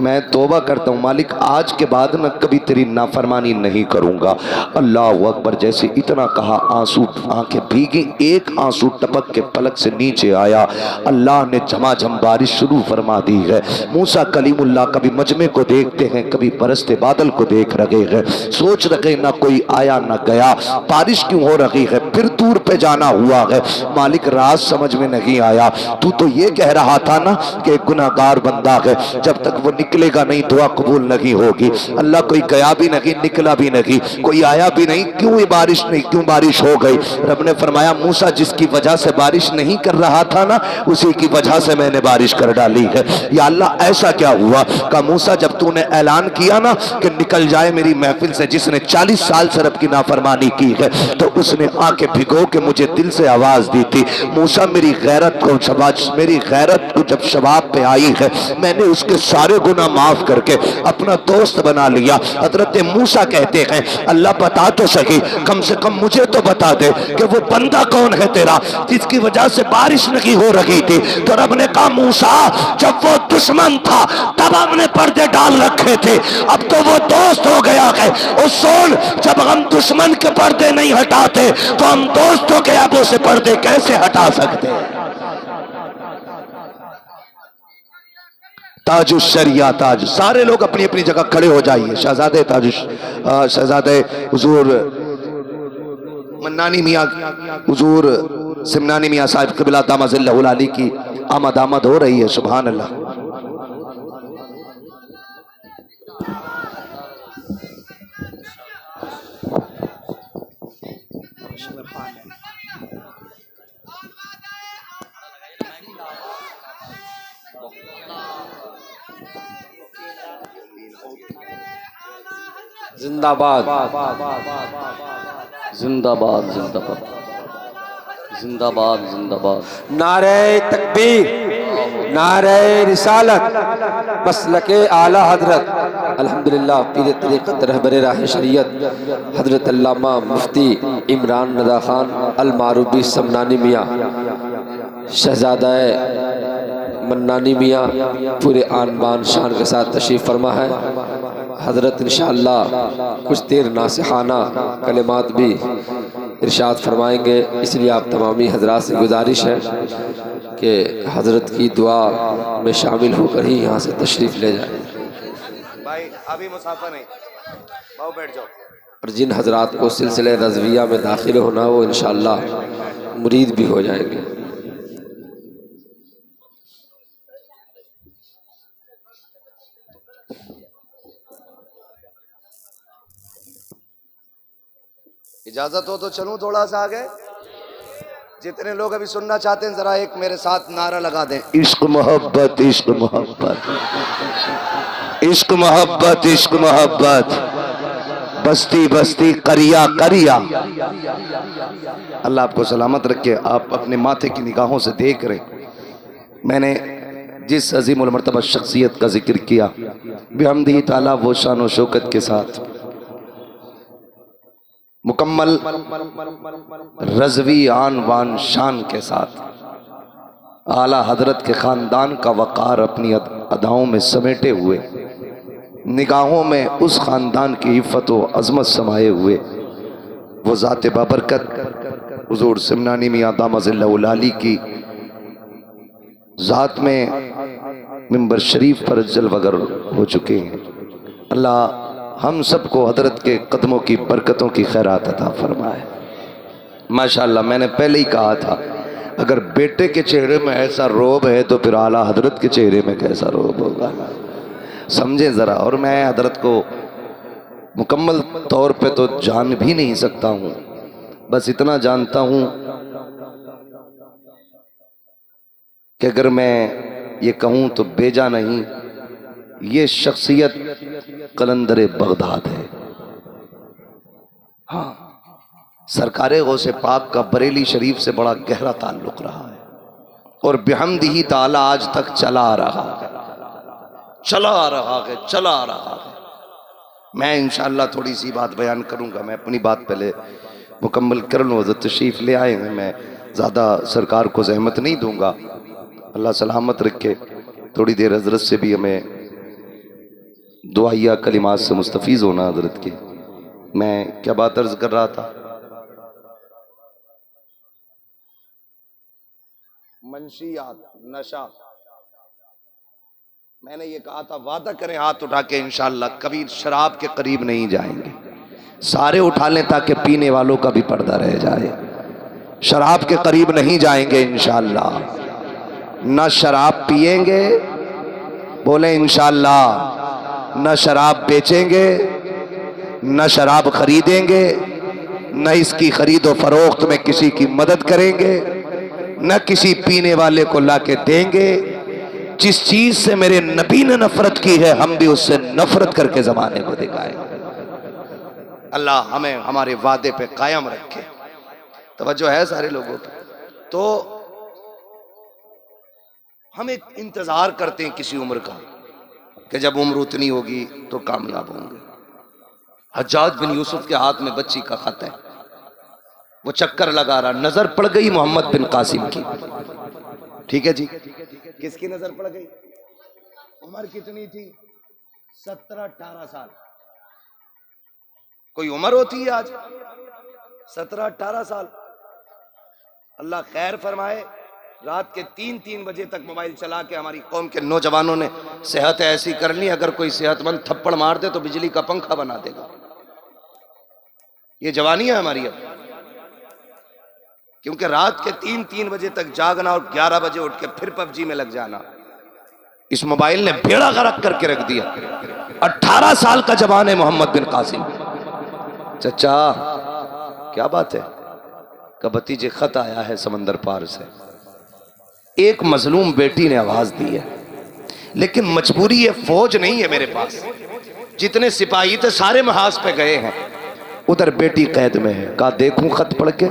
میں توبہ کرتا ہوں مالک, آج کے بعد میں کبھی تیری نافرمانی نہیں کروں گا. اللہ اکبر. جیسے اتنا کہا آنسو آنکھیں بھیگی, ایک آنسو ٹپک کے پلک سے نیچے آیا. اللہ نے جھما جھم بارش شروع فرما دی ہے. موسیٰ کلیم اللہ کبھی مجمع کو دیکھتے ہیں, کبھی برستے بادل کو دیکھ رہے ہیں, سوچ رہے نہ کوئی آیا نہ گیا, بارش کیوں ہو رہی ہے. پھر دور پہ جانا ہوا ہے. مالک راز سمجھ میں نہیں آیا, تو یہ کہہ رہا تھا نا کہ گناہگار بندہ ہے, جب تک وہ نکلے گا نہیں دعا قبول نہیں ہوگی. اللہ کوئی گیا بھی نہیں, نکلا بھی نہیں, کوئی آیا بھی نہیں, کیوں بارش نہیں, کیوں بارش ہو گئی؟ رب نے فرمایا موسیٰ جس کی وجہ سے بارش نہیں کر رہا تھا نا اسی کی وجہ سے میں نے بارش کر ڈالی ہے. یا اللہ ایسا کیا ہوا؟ کہ موسیٰ جب تو نے اعلان کیا نا کہ نکل جائے میری محفل سے جس نے 40 سال سے رب کی نافرمانی کی ہے, تو اس نے آ کے بھگو کے مجھے دل سے آواز دی تھی. موسیٰ میری غیرت کو جب شباب پہ آئی ہے میں نے اس کے سارے گناہ معاف کر کے اپنا دوست بنا لیا. حضرت موسیٰ کہتے ہیں اللہ بتا تو سکی, کم سے کم مجھے تو بتا دے کہ وہ بندہ کون ہے تیرا جس کی وجہ سے بارش نہیں ہو رہی تھی. تو رب نے کہا موسیٰ جب وہ دشمن تھا تب ہم نے پردے ڈال رکھے تھے, اب تو وہ دوست ہو گیا ہے. اور سن, جب ہم دشمن کے پردے نہیں ہٹاتے تو ہم دوستوں کے ابوں سے پردے کیسے ہٹا سکتے ہیں؟ تاج الشریعہ تاج. سارے لوگ اپنی اپنی جگہ کھڑے ہو جائیے. شہزادے حضور منانی میاں, حضور سمنانی میاں صاحب قبلہ دامت ظلہ العالی کی آمد ہو رہی ہے. سبحان اللہ. زندہ باد زندہ باد زندہ باد زندہ باد زندہ باد. نعرہ تکبیر, نعرہ رسالت, مسلک اعلی حضرت الحمدللہ پیر طریقت رہبر راہ شریعت حضرت علامہ مفتی عمران رضا خان المعروبی سمنانی میاں, شہزادہ منانی میاں پورے آن بان شان کے ساتھ تشریف فرما ہے. حضرت انشاءاللہ کچھ دیر ناصحانہ کلمات بھی ارشاد فرمائیں گے, اس لیے آپ تمامی حضرات سے گزارش ہے کہ حضرت کی دعا میں شامل ہو کر ہی یہاں سے تشریف لے جائیں. بھائی ابھی مسافہ نہیں, باؤ بیٹھ جاؤ. اور جن حضرات کو سلسلہ رضویہ میں داخل ہونا وہ انشاءاللہ مرید بھی ہو جائیں گے. اجازت ہو تو چلوں تھوڑا سا آگے. جتنے لوگ ابھی سننا چاہتے ہیں ذرا ایک میرے ساتھ نعرہ لگا دیں, عشق محبت عشق محبت عشق محبت عشق محبت, بستی بستی قریہ قریہ. اللہ آپ کو سلامت رکھے. آپ اپنے ماتھے کی نگاہوں سے دیکھ رہے, میں نے جس عظیم المرتبہ شخصیت کا ذکر کیا بحمدہ تعالیٰ وہ شان و شوکت کے ساتھ مکمل رضوی آن وان شان کے ساتھ اعلیٰ حضرت کے خاندان کا وقار اپنی اداؤں میں سمیٹے ہوئے, نگاہوں میں اس خاندان کی عفت و عظمت سمائے ہوئے, وہ ذات بابرکت حضور سمنانی میاں دامت اللہ العالی کی ذات میں منبر شریف پر جلوگر ہو چکے ہیں. اللہ ہم سب کو حضرت کے قدموں کی برکتوں کی خیرات عطا فرمائے. ماشاءاللہ میں نے پہلے ہی کہا تھا اگر بیٹے کے چہرے میں ایسا روب ہے تو پھر اعلیٰ حضرت کے چہرے میں کیسا روب ہوگا. سمجھیں ذرا. اور میں حضرت کو مکمل طور پہ تو جان بھی نہیں سکتا ہوں, بس اتنا جانتا ہوں کہ اگر میں یہ کہوں تو بیجا نہیں, یہ شخصیت قلندر بغداد ہے. ہاں, سرکار غوث پاک کا بریلی شریف سے بڑا گہرا تعلق رہا ہے اور بحمدہ تعالی آج تک چلا رہا ہے. میں انشاءاللہ تھوڑی سی بات بیان کروں گا. میں اپنی بات پہلے مکمل کر لوں. حضرت تشریف لے آئے ہیں, میں زیادہ سرکار کو زحمت نہیں دوں گا. اللہ سلامت رکھے. تھوڑی دیر حضرت سے بھی ہمیں دعائیہ کلمات سے مستفیض ہونا حضرت کے. میں کیا بات عرض کر رہا تھا؟ منشیات, نشہ. میں نے یہ کہا تھا وعدہ کریں ہاتھ اٹھا کے انشاءاللہ کبھی شراب کے قریب نہیں جائیں گے. سارے اٹھا لیں تاکہ پینے والوں کا بھی پردہ رہ جائے. شراب کے قریب نہیں جائیں گے انشاءاللہ. نہ شراب پیئیں گے, بولیں انشاءاللہ. نہ شراب بیچیں گے, نہ شراب خریدیں گے, نہ اس کی خرید و فروخت میں کسی کی مدد کریں گے, نہ کسی پینے والے کو لا کے دیں گے. جس چیز سے میرے نبی نے نفرت کی ہے ہم بھی اس سے نفرت کر کے زمانے کو دکھائیں. اللہ ہمیں ہمارے وعدے پہ قائم رکھے. توجہ ہے سارے لوگوں پہ. تو ہم ایک انتظار کرتے ہیں کسی عمر کا کہ جب عمر اتنی ہوگی تو کامیاب ہوں گے. حجاج بن یوسف کے ہاتھ میں بچی کا خط ہے, وہ چکر لگا رہا, نظر پڑ گئی محمد بن قاسم کی. ٹھیک ہے جی, کس کی نظر پڑ گئی؟ عمر کتنی تھی؟ 17-18 سال. کوئی عمر ہوتی ہے آج 17-18 سال؟ اللہ خیر فرمائے. رات کے 3 بجے تک موبائل چلا کے ہماری قوم کے نوجوانوں نے صحت ایسی کر لی, اگر کوئی صحت مند تھپڑ مار دے تو بجلی کا پنکھا بنا دے گا. یہ جوانی ہے ہماری اب, کیونکہ رات کے 3 بجے تک جاگنا اور 11 بجے اٹھ کے پھر پب جی میں لگ جانا. اس موبائل نے بیڑا غرق کر کے رکھ دیا. 18 سال کا جوان ہے محمد بن قاسم. چچا کیا بات ہے کہ بھتیجے خط آیا ہے سمندر پار سے. ایک مظلوم بیٹی نے آواز دی ہے, لیکن مجبوری ہے, فوج نہیں ہے میرے پاس. جتنے سپاہی تھے سارے محاذ پہ گئے ہیں, ادھر بیٹی قید میں ہے. کہا دیکھوں خط پڑھ کے.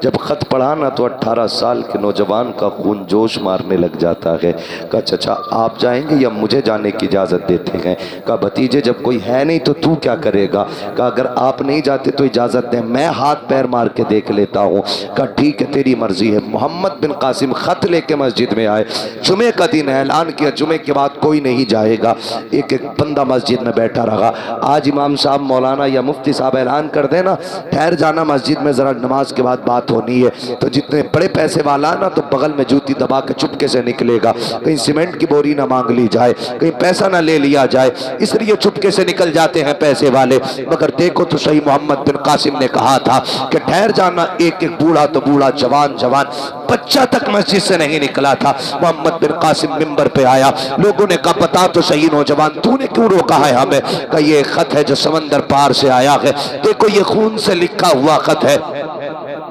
جب خط پڑھا نا تو 18 سال کے نوجوان کا خون جوش مارنے لگ جاتا ہے. کہا چچا آپ جائیں گے یا مجھے جانے کی اجازت دیتے ہیں؟ کہا بھتیجے جب کوئی ہے نہیں تو تو کیا کرے گا؟ کہا اگر آپ نہیں جاتے تو اجازت دیں, میں ہاتھ پیر مار کے دیکھ لیتا ہوں. کہا ٹھیک ہے تیری مرضی ہے. محمد بن قاسم خط لے کے مسجد میں آئے. جمعے کا دن اعلان کیا جمعے کے بعد کوئی نہیں جائے گا. ایک بندہ مسجد میں بیٹھا رہا. آج امام صاحب مولانا یا مفتی صاحب اعلان کر دینا ٹھہر جانا مسجد میں, ذرا نماز کے بعد بات ہونی ہے. تو جتنے بڑے پیسے والا نا تو بغل میں جوتی دبا کے چپکے سے نکلے گا, کہیں سیمنٹ کی بوری نہ مانگ لی جائے, کہیں پیسہ نہ لے لیا جائے, اس لیے چپکے سے نکل جاتے ہیں پیسے والے. مگر دیکھو تو صحیح محمد بن قاسم نے کہا تھا کہ ٹھہر جانا. ایک ایک بوڑھا تو بوڑھا, جوان بچہ تک مسجد سے نہیں نکلا تھا. محمد بن قاسم منبر پہ آیا. لوگوں نے کہا بتا تو صحیح نوجوان تو نے کیوں روکا ہے ہمیں؟ کہ یہ خط ہے جو سمندر پار سے آیا ہے, دیکھو یہ خون سے لکھا ہوا خط ہے.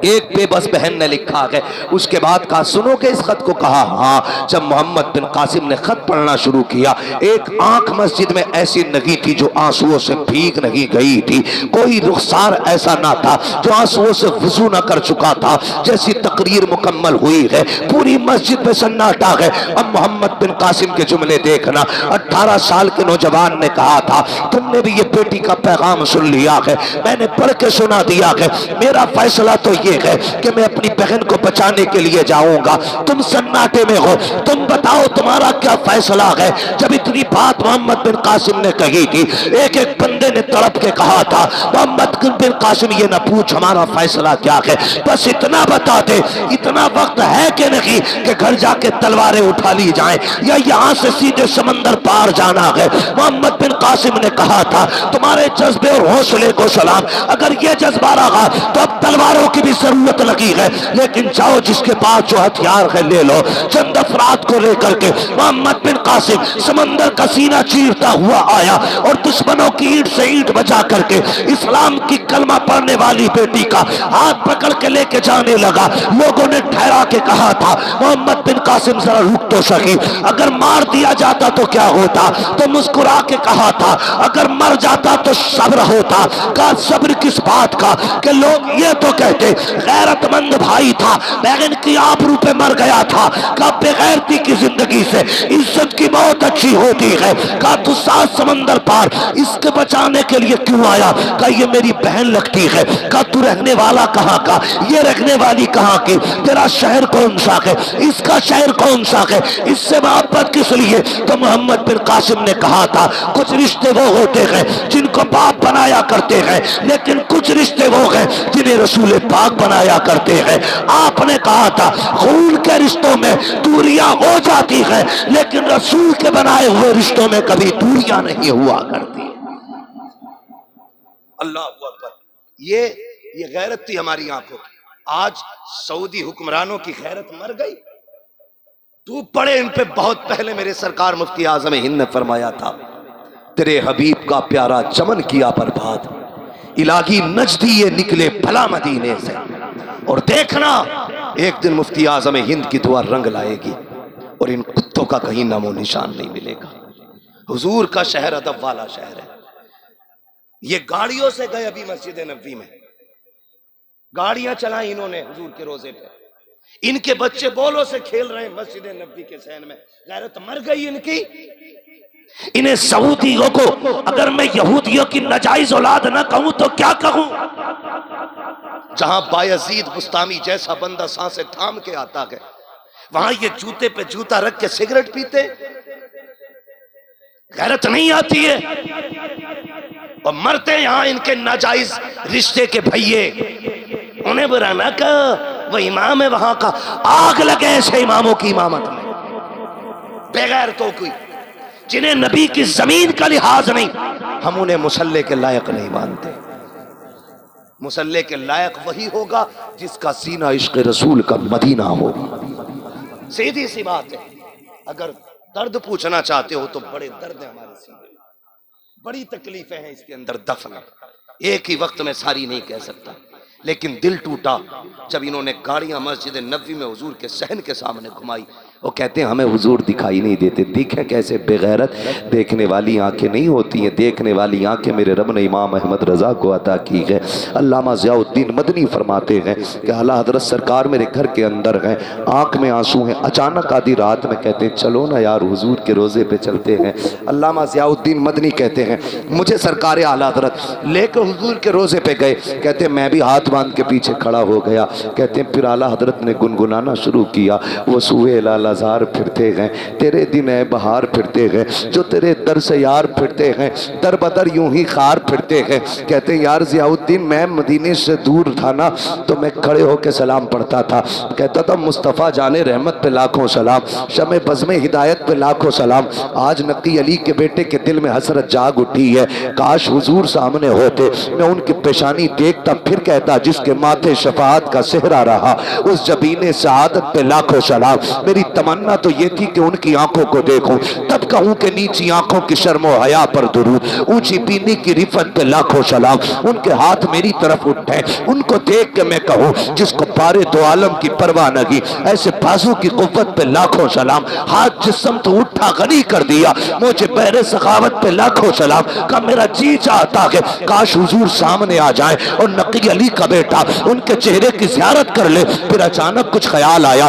ایک بے بس بہن نے لکھا ہے. اس کے بعد کہا سنو کہ اس خط کو؟ کہا ہاں. جب محمد بن قاسم نے خط پڑھنا شروع کیا, ایک آنکھ مسجد میں ایسی نہیں تھی جو آنسوؤں سے بھیگ نہیں گئی تھی. کوئی رخسار ایسا نہ تھا جو آنسوؤں سے وضو نہ کر چکا تھا. جیسی تقریر مکمل ہوئی ہے پوری مسجد میں سناٹا ہے. اب محمد بن قاسم کے جملے دیکھنا. 18 سال کے نوجوان نے کہا تھا تم نے بھی یہ بیٹی کا پیغام سن لیا ہے, میں نے پڑھ کے سنا دیا ہے. میرا فیصلہ تو یہ یہ ہے کہ میں اپنی بہن کو بچانے کے لیے جاؤں گا، تم سناٹے میں ہو، تم بتاؤ تمہارا کیا فیصلہ ہے؟ جب اتنی بات محمد بن قاسم نے کہی تھی، ایک ایک بندے نے تڑپ کے کہا تھا محمد بن قاسم یہ نہ پوچھ ہمارا فیصلہ کیا ہے، بس اتنا بتا دے، اتنا وقت ہے کہ نہیں کہ گھر جا کے تلواریں اٹھا لی جائیں یا یہاں سے سیدھے سمندر پار جانا ہے؟ محمد بن قاسم نے کہا تھا تمہارے جذبے اور حوصلے کو سلام، اگر یہ جذبہ رہا تو اب تلواروں کی بھی ضرورت لگی ہے، لیکن جاؤ جس کے پاس جو ہتھیار ہے لے لو۔ چند افراد کو لے کر کے محمد بن قاسم سمندر کا سینہ چیرتا ہوا آیا اور دشمنوں کی اینٹ سے اینٹ بچا کر کے اسلام کی کلمہ پڑھنے والی بیٹی کا ہاتھ پکڑ کے لے کے جانے لگا۔ لوگوں نے ٹھہرا کے کہا تھا محمد بن قاسم ذرا رک تو سکی، اگر مار دیا جاتا تو کیا ہوتا؟ تو مسکرا کے کہا تھا اگر مر جاتا تو صبر ہوتا۔ کہا صبر کس بات کا؟ کہ لوگ یہ تو کہتے غیرت مند بھائی تھا، بہن کی آبرو پہ مر گیا تھا۔ کہا بغیرتی کی زندگی سے عزت کی موت اچھی ہوتی ہے۔ کہا تو 7 سمندر پار اس کے بچانے کے لیے کیوں آیا؟ کہا یہ میری بہن لگتی ہے۔ کہا تو رہنے والا کہاں کا؟ یہ رہنے والی کہاں کی؟ تیرا شہر کون سا ہے؟ اس کا شہر کون سا ہے؟ اس سے محبت کس لیے؟ تو محمد بن قاسم نے کہا تھا کچھ رشتے وہ ہوتے ہیں جن کو باپ بنایا کرتے ہیں، لیکن کچھ رشتے وہ ہیں جنہیں رسول پاک بنایا کرتے ہیں۔ آپ نے کہا تھا خون کے رشتوں میں دوریاں ہو جاتی ہیں، لیکن رسول کے بنائے ہوئے رشتوں میں کبھی دوریاں نہیں ہوا کرتی۔ اللہ اکبر، یہ غیرت تھی ہماری آنکھوں کی۔ آج سعودی حکمرانوں کی غیرت مر گئی۔ تو پڑے ان پہ بہت پہلے میرے سرکار مفتی اعظم ہند نے فرمایا تھا تیرے حبیب کا پیارا چمن کیا برباد، الہی نجدی یہ نکلے بھلا مدینے سے۔ اور دیکھنا ایک دن مفتی اعظم ہند کی دعا رنگ لائے گی اور ان کتوں کا کہیں نام و نشان نہیں ملے گا۔ حضور کا شہر ادب والا شہر ہے۔ یہ گاڑیوں سے گئے ابھی مسجد نبوی میں، گاڑیاں چلائیں انہوں نے حضور کے روزے پہ، ان کے بچے بولوں سے کھیل رہے ہیں مسجد نبوی کے صحن میں۔ غیرت مر گئی ان کی۔ انہیں سعودیوں کو اگر میں یہودیوں کی ناجائز اولاد نہ کہوں تو کیا کہوں؟ جہاں بایزید بستامی جیسا بندہ سانسیں تھام کے آتا ہے، وہاں یہ جوتے پہ جوتا رکھ کے سگریٹ پیتے، غیرت نہیں آتی ہے؟ اور مرتے یہاں ان کے ناجائز رشتے کے بھئیے، انہیں برا نہ کہا وہ امام ہے وہاں کا، آگ لگے ایسے اماموں کی امامت میں، بغیر تو کوئی جنہیں نبی کی زمین کا لحاظ نہیں، ہم انہیں مسلح کے لائق نہیں مانتے۔ مسلح کے لائق وہی ہوگا جس کا سینہ عشق رسول کا مدینہ ہو۔ سیدھی سی بات ہے، اگر درد پوچھنا چاہتے ہو تو بڑے درد ہیں ہمارے سینے میں، بڑی تکلیفیں ہیں اس کے اندر دفن، ایک ہی وقت میں ساری نہیں کہہ سکتا، لیکن دل ٹوٹا جب انہوں نے گاڑیاں مسجد نبوی میں حضور کے صحن کے سامنے گھمائی۔ وہ کہتے ہیں ہمیں حضور دکھائی نہیں دیتے۔ دیکھیں کیسے بے غیرت، دیکھنے والی آنکھیں نہیں ہوتی ہیں، دیکھنے والی آنکھیں میرے رب نے امام احمد رضا کو عطا کی ہے۔ علامہ ضیاء الدین مدنی فرماتے ہیں کہ اعلیٰ حضرت سرکار میرے گھر کے اندر ہیں، آنکھ میں آنسو ہیں، اچانک آدھی رات میں کہتے ہیں چلو نا یار حضور کے روزے پہ چلتے ہیں۔ علامہ ضیاء الدین مدنی کہتے ہیں مجھے سرکار اعلیٰ حضرت لے کے حضور کے روزے پہ گئے، کہتے ہیں میں بھی ہاتھ باندھ کے پیچھے کھڑا ہو گیا، کہتے ہیں پھر اعلیٰ حضرت نے گنگنانا شروع کیا، وہ سوئے لالازار پھرتے گئے، تیرے دن اے بہار پھرتے گئے، جو تیرے در سے یار پھرتے ہیں، در بدر یوں ہی خار پھرتے ہیں۔ کہتے ہیں یار ضیاء الدین میں مدینے سے دور تھا نا تو میں کھڑے ہو کے سلام پڑھتا تھا، کہتا تھا مصطفیٰ جان رحمت پہ لاکھوں سلام، شمع بزم ہدایت پہ لاکھوں سلام، آج نقی علی کے بیٹے کے دل میں حسرت جاگ اٹھی ہے، کاش حضور سامنے ہوتے، میں ان کی پیشانی دیکھتا پھر کہتا جس کے ماتھے شفاعت کا صحرا رہا اس جبین سعادت پہ لاکھوں سلام۔ میری تمنا تو یہ تھی کہ ان کی آنکھوں کو دیکھوں، تب کہوں کہ نیچی آنکھوں کی شرم و حیا پر درود، اونچی بینی کی رفت پہ لاکھوں سلام، ان کے ہاتھ میری طرف اٹھے، ان کو دیکھ کے میں کہوں جس کو پارے دو عالم کی پرواہ نگی، ایسے بازو کی قوت پہ لاکھوں سلام، ہاتھ جسم تو اٹھا غنی کر دیا، مجھے بہر سخاوت پہ لاکھوں سلام۔ کہ میرا جی چاہتا ہے کاش حضور سامنے آ جائیں اور نقی علی کا بیٹا ان کے چہرے کی زیارت کر لے۔ پھر اچانک کچھ خیال آیا،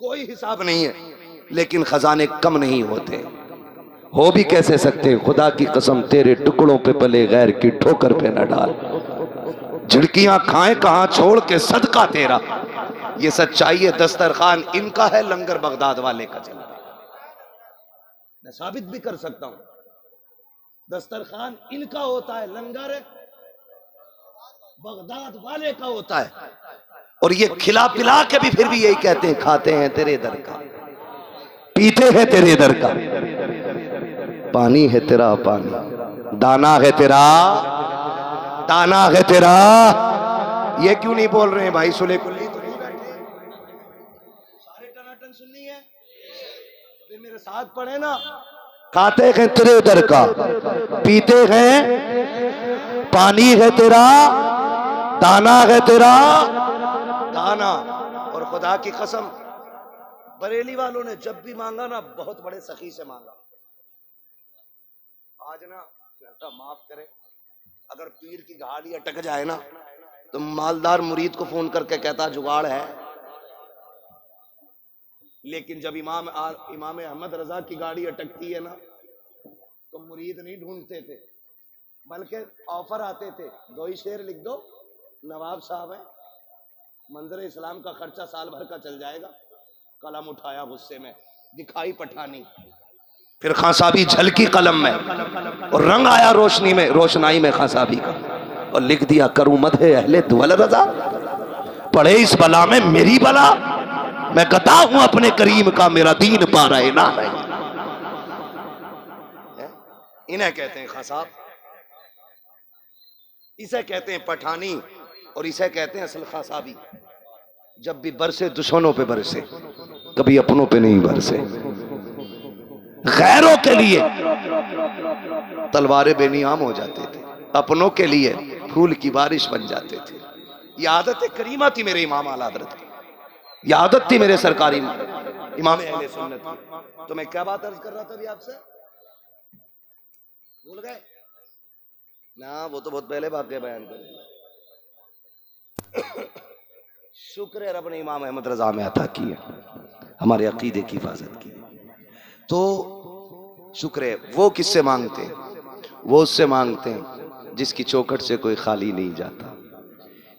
کوئی حساب نہیں ہے، لیکن خزانے کم نہیں ہوتے، ہو بھی کیسے سکتے؟ خدا کی قسم تیرے ٹکڑوں پہ پلے غیر کی ٹھوکر پہ نہ ڈال، جھڑکیاں کھائیں کہاں چھوڑ کے صدقہ تیرا، یہ سچائی ہے۔ دسترخوان ان کا ہے، لنگر بغداد والے کا چلتا ہے، میں ثابت بھی کر سکتا ہوں، دسترخوان ان کا ہوتا ہے، لنگر بغداد والے کا ہوتا ہے، اور یہ کھلا پلا کے بھی پھر بھی یہی کہتے ہیں کھاتے ہیں تیرے در کا، پیتے ہیں تیرے در کا، پانی ہے تیرا پانی، دانا ہے تیرا دانا ہے تیرا۔ یہ کیوں نہیں بول رہے ہیں بھائی؟ سلے کلی تو نہیں بیٹھے، سارے ٹناٹن سننی ہے، پھر میرے ساتھ پڑھے نا، کھاتے ہیں تیرے در کا، پیتے ہیں، پانی ہے تیرا، دانا ہے تیرا، دانا۔ اور خدا کی قسم بریلی والوں نے جب بھی مانگا نا بہت بڑے سخی سے مانگا۔ آج نا اللہ معاف کرے، اگر پیر کی گاڑی اٹک جائے نا تو مالدار مرید کو فون کر کے کہتا جگاڑ ہے، لیکن جب امام احمد رضا کی گاڑی اٹکتی ہے نا تو مرید نہیں ڈھونڈتے تھے، بلکہ آفر آتے تھے، 2 ہی شعر لکھ دو، نواب صاحب ہیں، منظر اسلام کا خرچہ سال بھر کا چل جائے گا۔ قلم اٹھایا غصے میں، دکھائی پٹھانی، پھر خان صاحبی جھلکی قلم میں، اور رنگ آیا روشنائی میں خان صاحبی کا، اور لکھ دیا کروں مدح اہل دول رضا، پڑھے اس بلا میں میری بلا، میں گدا ہوں اپنے کریم کا، میرا دین پا رہے نہ ہے۔ انہیں کہتے ہیں خان صاحب، اسے کہتے ہیں پٹھانی، اور اسے کہتے ہیں اصل خان صاحبی۔ جب بھی برسے دشمنوں پہ برسے، کبھی اپنوں پہ نہیں برسے، غیروں کے لیے تلواریں بے نیام ہو جاتے تھے، اپنوں کے لیے پھول کی بارش بن جاتے تھے۔ یہ عادت کریمہ تھی میرے امام اعلیٰ حضرت کی، یہ عادت تھی میرے سرکاری امام اہل سنت کی۔ تو میں کیا بات عرض کر رہا تھا ابھی آپ سے؟ بھول گئے نا؟ وہ تو بہت پہلے واقعہ بیان کریں گے۔ شکر ہے رب نے امام احمد رضا میں عطا کی ہے، ہمارے عقیدے کی حفاظت کی، تو شکر ہے۔ وہ کس سے مانگتے ہیں؟ وہ اس سے مانگتے ہیں جس کی چوکھٹ سے کوئی خالی نہیں جاتا،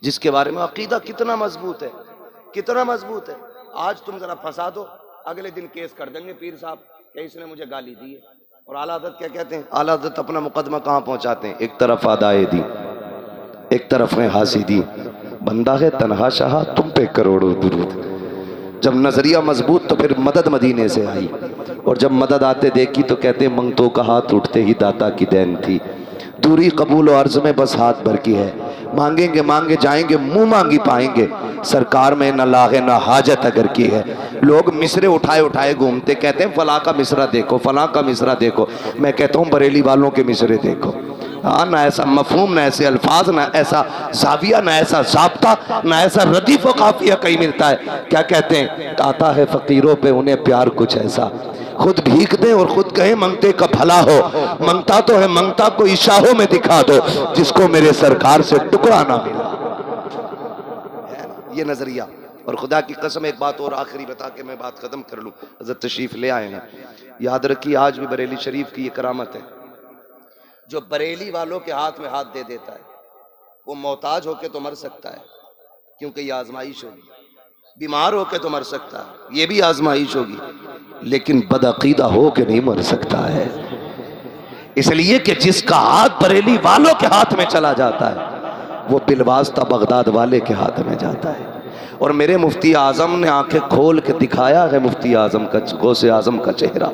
جس کے بارے میں عقیدہ کتنا مضبوط ہے، کتنا مضبوط ہے۔ آج تم ذرا پھنسا دو، اگلے دن کیس کر دیں گے پیر صاحب کہ اس نے مجھے گالی دی ہے۔ اور اعلیٰ حضرت کیا کہتے ہیں؟ اعلیٰ حضرت اپنا مقدمہ کہاں پہنچاتے ہیں؟ ایک طرف ادائے دی، ایک طرف ہے حاسدی، بندہ ہے تنہا شاہ تم پہ کروڑوں درود۔ جب نظریہ مضبوط تو پھر مدد مدینے سے آئی، اور جب مدد آتے دیکھی تو کہتے ہیں منگتوں کا ہاتھ اٹھتے ہی داتا کی دین تھی، دوری قبول و عرض میں بس ہاتھ بھر کی ہے، مانگیں گے مانگے جائیں گے منہ مانگی پائیں گے، سرکار میں نہ لاغے نہ حاجت اگر کی ہے۔ لوگ مصرے اٹھائے اٹھائے گھومتے، کہتے ہیں فلاں کا مصرع دیکھو، فلاں کا مصرع دیکھو، میں کہتا ہوں بریلی والوں کے مصرے دیکھو۔ ہاں، نہ ایسا مفہوم، نہ ایسے الفاظ، نہ ایسا زاویہ، نہ ایسا ضابطہ، نہ ایسا ردیف و قافیہ کہیں ملتا ہے۔ کیا کہتے ہیں؟ آتا ہے فقیروں پہ انہیں پیار کچھ ایسا، خود بھیک دیں اور خود کہیں منگتے کا بھلا ہو، منگتا تو ہے منگتا کو عشاہوں میں دکھا دو، جس کو میرے سرکار سے ٹکڑا نہ ملا۔ یہ نظریہ۔ اور خدا کی قسم ایک بات اور آخری بتا کے میں بات ختم کر لوں، حضرت تشریف لے آئے ہیں، یاد رکھیے آج بھی بریلی شریف کی یہ کرامت ہے، جو بریلی والوں کے ہاتھ میں ہاتھ دے دیتا ہے وہ محتاج ہو کے تو مر سکتا ہے، کیونکہ یہ آزمائش ہوگی، بیمار ہو کے تو مر سکتا ہے، یہ بھی آزمائش ہوگی، لیکن بدعقیدہ ہو کے نہیں مر سکتا ہے۔ اس لیے کہ جس کا ہاتھ بریلی والوں کے ہاتھ میں چلا جاتا ہے وہ بالواسطہ بغداد والے کے ہاتھ میں جاتا ہے۔ اور میرے مفتی اعظم نے آنکھیں کھول کے دکھایا ہے مفتی اعظم کا، غوث اعظم کا چہرہ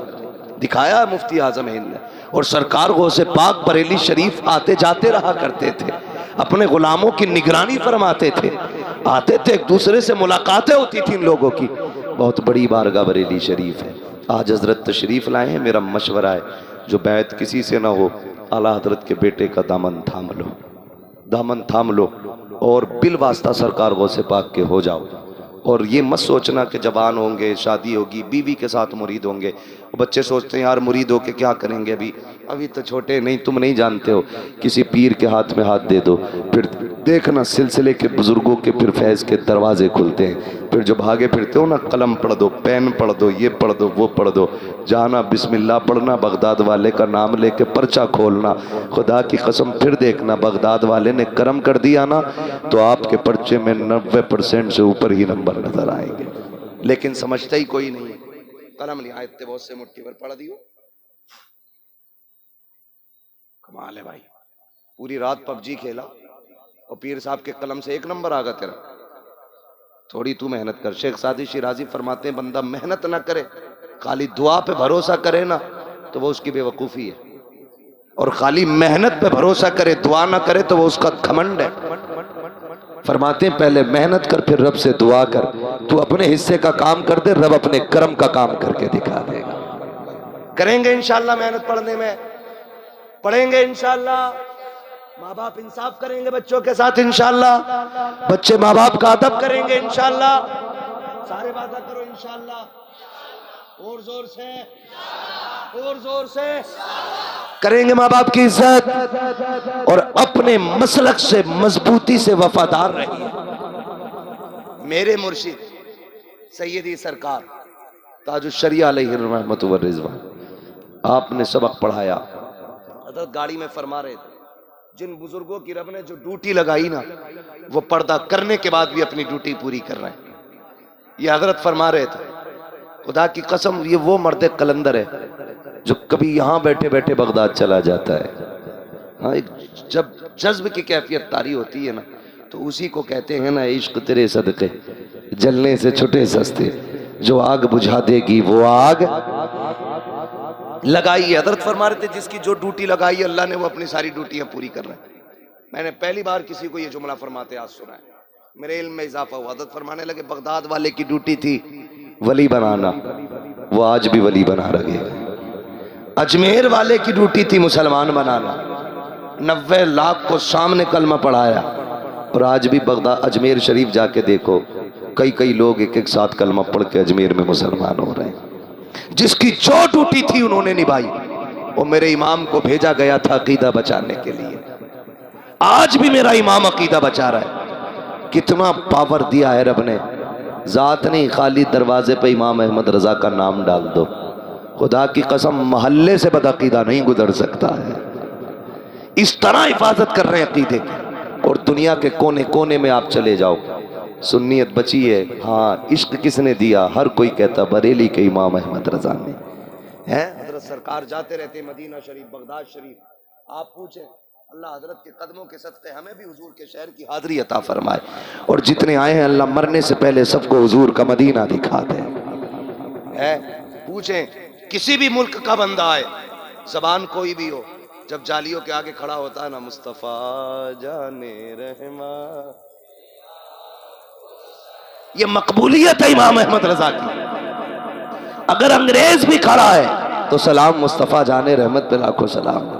دکھایا ہے مفتی اعظم ہند نے، اور سرکار غوث پاک بریلی شریف آتے جاتے رہا کرتے تھے، اپنے غلاموں کی نگرانی فرماتے تھے، آتے تھے، ایک دوسرے سے ملاقاتیں ہوتی تھیں ان لوگوں کی۔ بہت بڑی بارگاہ بریلی شریف ہے۔ آج حضرت تشریف لائے ہیں، میرا مشورہ ہے جو بیعت کسی سے نہ ہو، اعلیٰ حضرت کے بیٹے کا دامن تھام لو، دامن تھام لو، اور بالواسطہ سرکار غوث پاک کے ہو جاؤ۔ اور یہ مت سوچنا کہ جوان ہوں گے، شادی ہوگی، بیوی کے ساتھ مرید ہوں گے۔ بچے سوچتے ہیں یار مرید ہو کے کیا کریں گے، ابھی تو چھوٹے، نہیں تم نہیں جانتے ہو، کسی پیر کے ہاتھ میں ہاتھ دے دو، پھر دیکھنا سلسلے کے بزرگوں کے پھر فیض کے دروازے کھلتے ہیں. پھر جو بھاگے پھرتے ہو نا، قلم پڑھ دو، پین پڑھ دو، یہ پڑھ دو، وہ پڑھ دو، جانا بسم اللہ پڑھنا، بغداد والے کا نام لے کے پرچہ کھولنا. خدا کی قسم پھر دیکھنا بغداد والے نے کرم کر دیا نا تو آپ کے پرچے میں 90% سے اوپر ہی نمبر نظر آئیں گے. لیکن سمجھتا ہی کوئی نہیں ہے. قلم لیا آیت بہت سے مٹھی پر پڑھ دیو. کمال ہے بھائی. پوری رات پب جی کھیلا اور پیر صاحب کے قلم سے 1 نمبر آگا تیرا. تھوڑی تو محنت کر. شیخ سعدی شیرازی فرماتے ہیں بندہ محنت نہ کرے، خالی دعا پہ بھروسہ کرے نا تو وہ اس کی بے وقوفی ہے، اور خالی محنت پہ بھروسہ کرے دعا نہ کرے تو وہ اس کا گھمنڈ ہے. فرماتے ہیں پہلے محنت کر پھر رب سے دعا کر. تو اپنے حصے کا کام کر دے، رب اپنے کرم کا کام کر کے دکھا دے گا. کریں گے انشاءاللہ محنت پڑھنے میں، پڑھیں گے انشاءاللہ. ماں باپ انصاف کریں گے بچوں کے ساتھ انشاءاللہ. بچے ماں باپ کا ادب کریں گے انشاءاللہ. سارے وعدہ کرو انشاءاللہ. اور زور سے، اور زور سے کریں گے ماں باپ کی عزت، اور اپنے مسلک سے مضبوطی سے وفادار رہیے. میرے مرشد سیدی سرکار تاج الشریعہ علیہ الرحمت والرضوان، آپ نے سبق پڑھایا. حضرت گاڑی میں فرما رہے تھے جن بزرگوں کی رب نے جو ڈیوٹی لگائی نا وہ پردہ کرنے کے بعد بھی اپنی ڈیوٹی پوری کر رہے ہیں. یہ حضرت فرما رہے تھے خدا کی قسم یہ وہ مرد قلندر ہے جو کبھی یہاں بیٹھے بیٹھے بغداد چلا جاتا ہے. ہاں جب جذب کی کیفیت طاری ہوتی ہے نا تو اسی کو کہتے ہیں نا عشق تیرے صدقے جلنے سے چھٹے سستے، جو آگ بجھا دے گی وہ آگ لگائی ہے. حضرت فرما رہے تھے جس کی جو ڈیوٹی لگائی ہے اللہ نے وہ اپنی ساری ڈیوٹیاں پوری کر رہے ہیں. میں نے پہلی بار کسی کو یہ جملہ فرماتے آج سنا ہے، میرے علم میں اضافہ ہوا. حضرت فرمانے لگے بغداد والے کی ڈیوٹی تھی ولی بنانا، وہ آج بھی ولی بنا رہے. اجمیر والے کی ڈیوٹی تھی مسلمان بنانا، 90 لاکھ کو سامنے کلمہ پڑھایا. اور آج بھی بغداد اجمیر شریف جا کے دیکھو کئی لوگ ایک ساتھ کلمہ پڑھ کے اجمیر میں مسلمان ہو رہے ہیں. جس کی جو ڈیوٹی تھی انہوں نے نبھائی. اور میرے امام کو بھیجا گیا تھا عقیدہ بچانے کے لیے. آج بھی میرا امام عقیدہ بچا رہا ہے. کتنا پاور دیا ہے رب نے. ذات نہیں، خالی دروازے پہ امام احمد رضا کا نام ڈال دو، خدا کی قسم محلے سے بدعقیدہ نہیں گزر سکتا ہے. اس طرح حفاظت کر رہے ہیں عقیدے کی. اور دنیا کے کونے کونے میں آپ چلے جاؤ سنیت بچی ہے. ہاں عشق کس نے دیا؟ ہر کوئی کہتا بریلی کے امام احمد رضا نے. حضرت سرکار جاتے رہتے مدینہ شریف، بغداد شریف. آپ پوچھیں اللہ حضرت کے قدموں کے صدقے ہمیں بھی حضور کے شہر کی حاضری عطا فرمائے. اور جتنے آئے ہیں اللہ مرنے سے پہلے سب کو حضور کا مدینہ دکھا دے. پوچھیں کسی بھی ملک کا بندہ آئے، زبان کوئی بھی ہو، جب جالیوں کے آگے کھڑا ہوتا ہے نا مصطفیٰ جانے رحماں، یہ مقبولیت ہے امام احمد رضا کی. اگر انگریز بھی کھڑا ہے تو سلام مصطفیٰ جانے رحمت پہ لاکھوں سلام.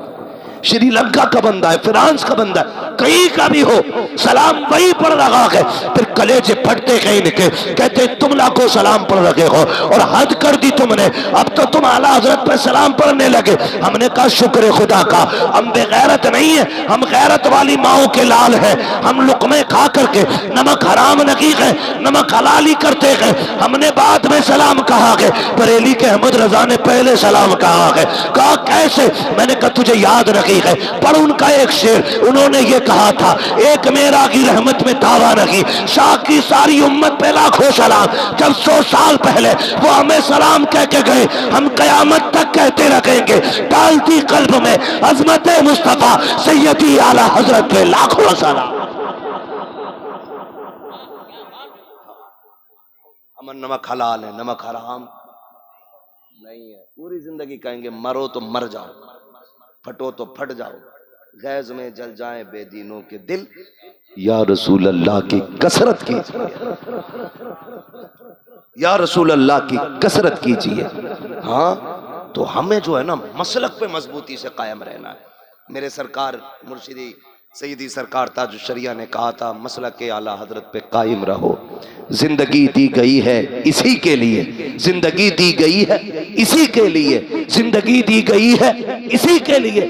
شری لنکا کا بندہ ہے، فرانس کا بندہ ہے، کہیں کا بھی ہو سلام وہی پڑھ رہا ہے. پھر کلیجے پھٹتے کہیں نکے کہتے تم لاکھوں سلام پڑھ رہے ہو اور حد کر دی تم نے، اب تو تم اعلیٰ حضرت پہ سلام پڑھنے لگے. ہم نے کہا شکر خدا کا ہم بے غیرت نہیں ہیں، ہم غیرت والی ماؤں کے لال ہیں. ہم لقمے کھا کر کے نمک حرام نہیں ہے، نمک حلالی کرتے ہیں. ہم نے بعد میں سلام کہا ہے، بریلی کے احمد رضا نے پہلے سلام کہا ہے. کہا کیسے؟ میں نے کہا تجھے یاد رکھی ہے، پڑھ ان کا ایک شعر. انہوں نے یہ کہا تھا ایک میرا کی رحمت میں دعویٰ نہیں، شاہ کی ساری امت پہ لاکھوں سلام. جب 100 سال پہلے وہ ہمیں سلام کہہ کے گئے ہم قیامت تک کہتے رکھیں گے. ڈالتی قلب میں عظمت مصطفیٰ سیدی اعلیٰ حضرت پہ لاکھوں سلام. امن نمک حلال ہے، نمک حرام نہیں ہے. پوری زندگی کہیں گے مرو تو مر جاؤ، پھٹو تو پھٹ جاؤ، غیظ میں جل جائیں بے دینوں کے دل، یا رسول اللہ کی کثرت کیجئے، یا رسول اللہ کی کثرت کیجئے. ہاں تو ہمیں جو ہے نا مسلک پہ مضبوطی سے قائم رہنا ہے. میرے سرکار مرشدی سیدی سرکار تاج الشریعہ نے کہا تھا مسلک اعلیٰ حضرت پہ قائم رہو. زندگی دی گئی ہے اسی کے لیے، زندگی دی گئی ہے اسی کے لیے، زندگی دی گئی ہے اسی کے لیے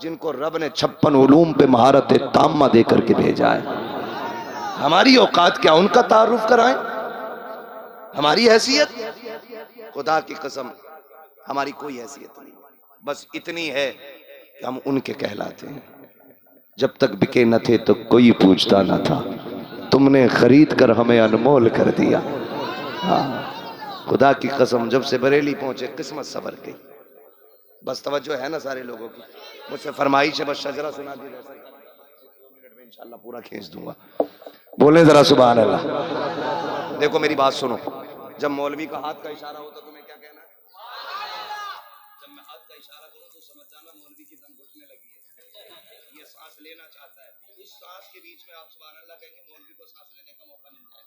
جن کو رب نے 56 علوم پہ مہارت تامہ دے کر کے بھیجا ہے. ہماری اوقات کیا، ان کا تعارف کرائیں؟ ہماری حیثیت، خدا کی قسم ہماری کوئی حیثیت نہیں، بس اتنی ہے کہ ہم ان کے کہلاتے ہیں. جب تک بکے نہ تھے تو کوئی پوچھتا نہ تھا، تم نے خرید کر ہمیں انمول کر دیا. خدا کی قسم جب سے بریلی پہنچے قسمت سنور گئی. بس توجہ ہے نا سارے لوگوں کی؟ مجھ سے فرمائش ہے بس شجرہ سنا دی جائے، 2 منٹ میں انشاءاللہ پورا کھینچ دوں گا. بولیں ذرا سبحان اللہ. دیکھو میری بات سنو، جب مولوی کا ہاتھ کا اشارہ ہو تو تمہیں کیا کہنا ہے؟ جب میں ہاتھ کا اشارہ کروں تو سمجھ جانا مولوی کی دم گھٹنے لگی ہے، یہ سانس لینا چاہتا ہے. اس سانس کے بیچ میں آپ سبحان اللہ کہیں گے مولوی کو سانس لینے کا موقع مل جائے.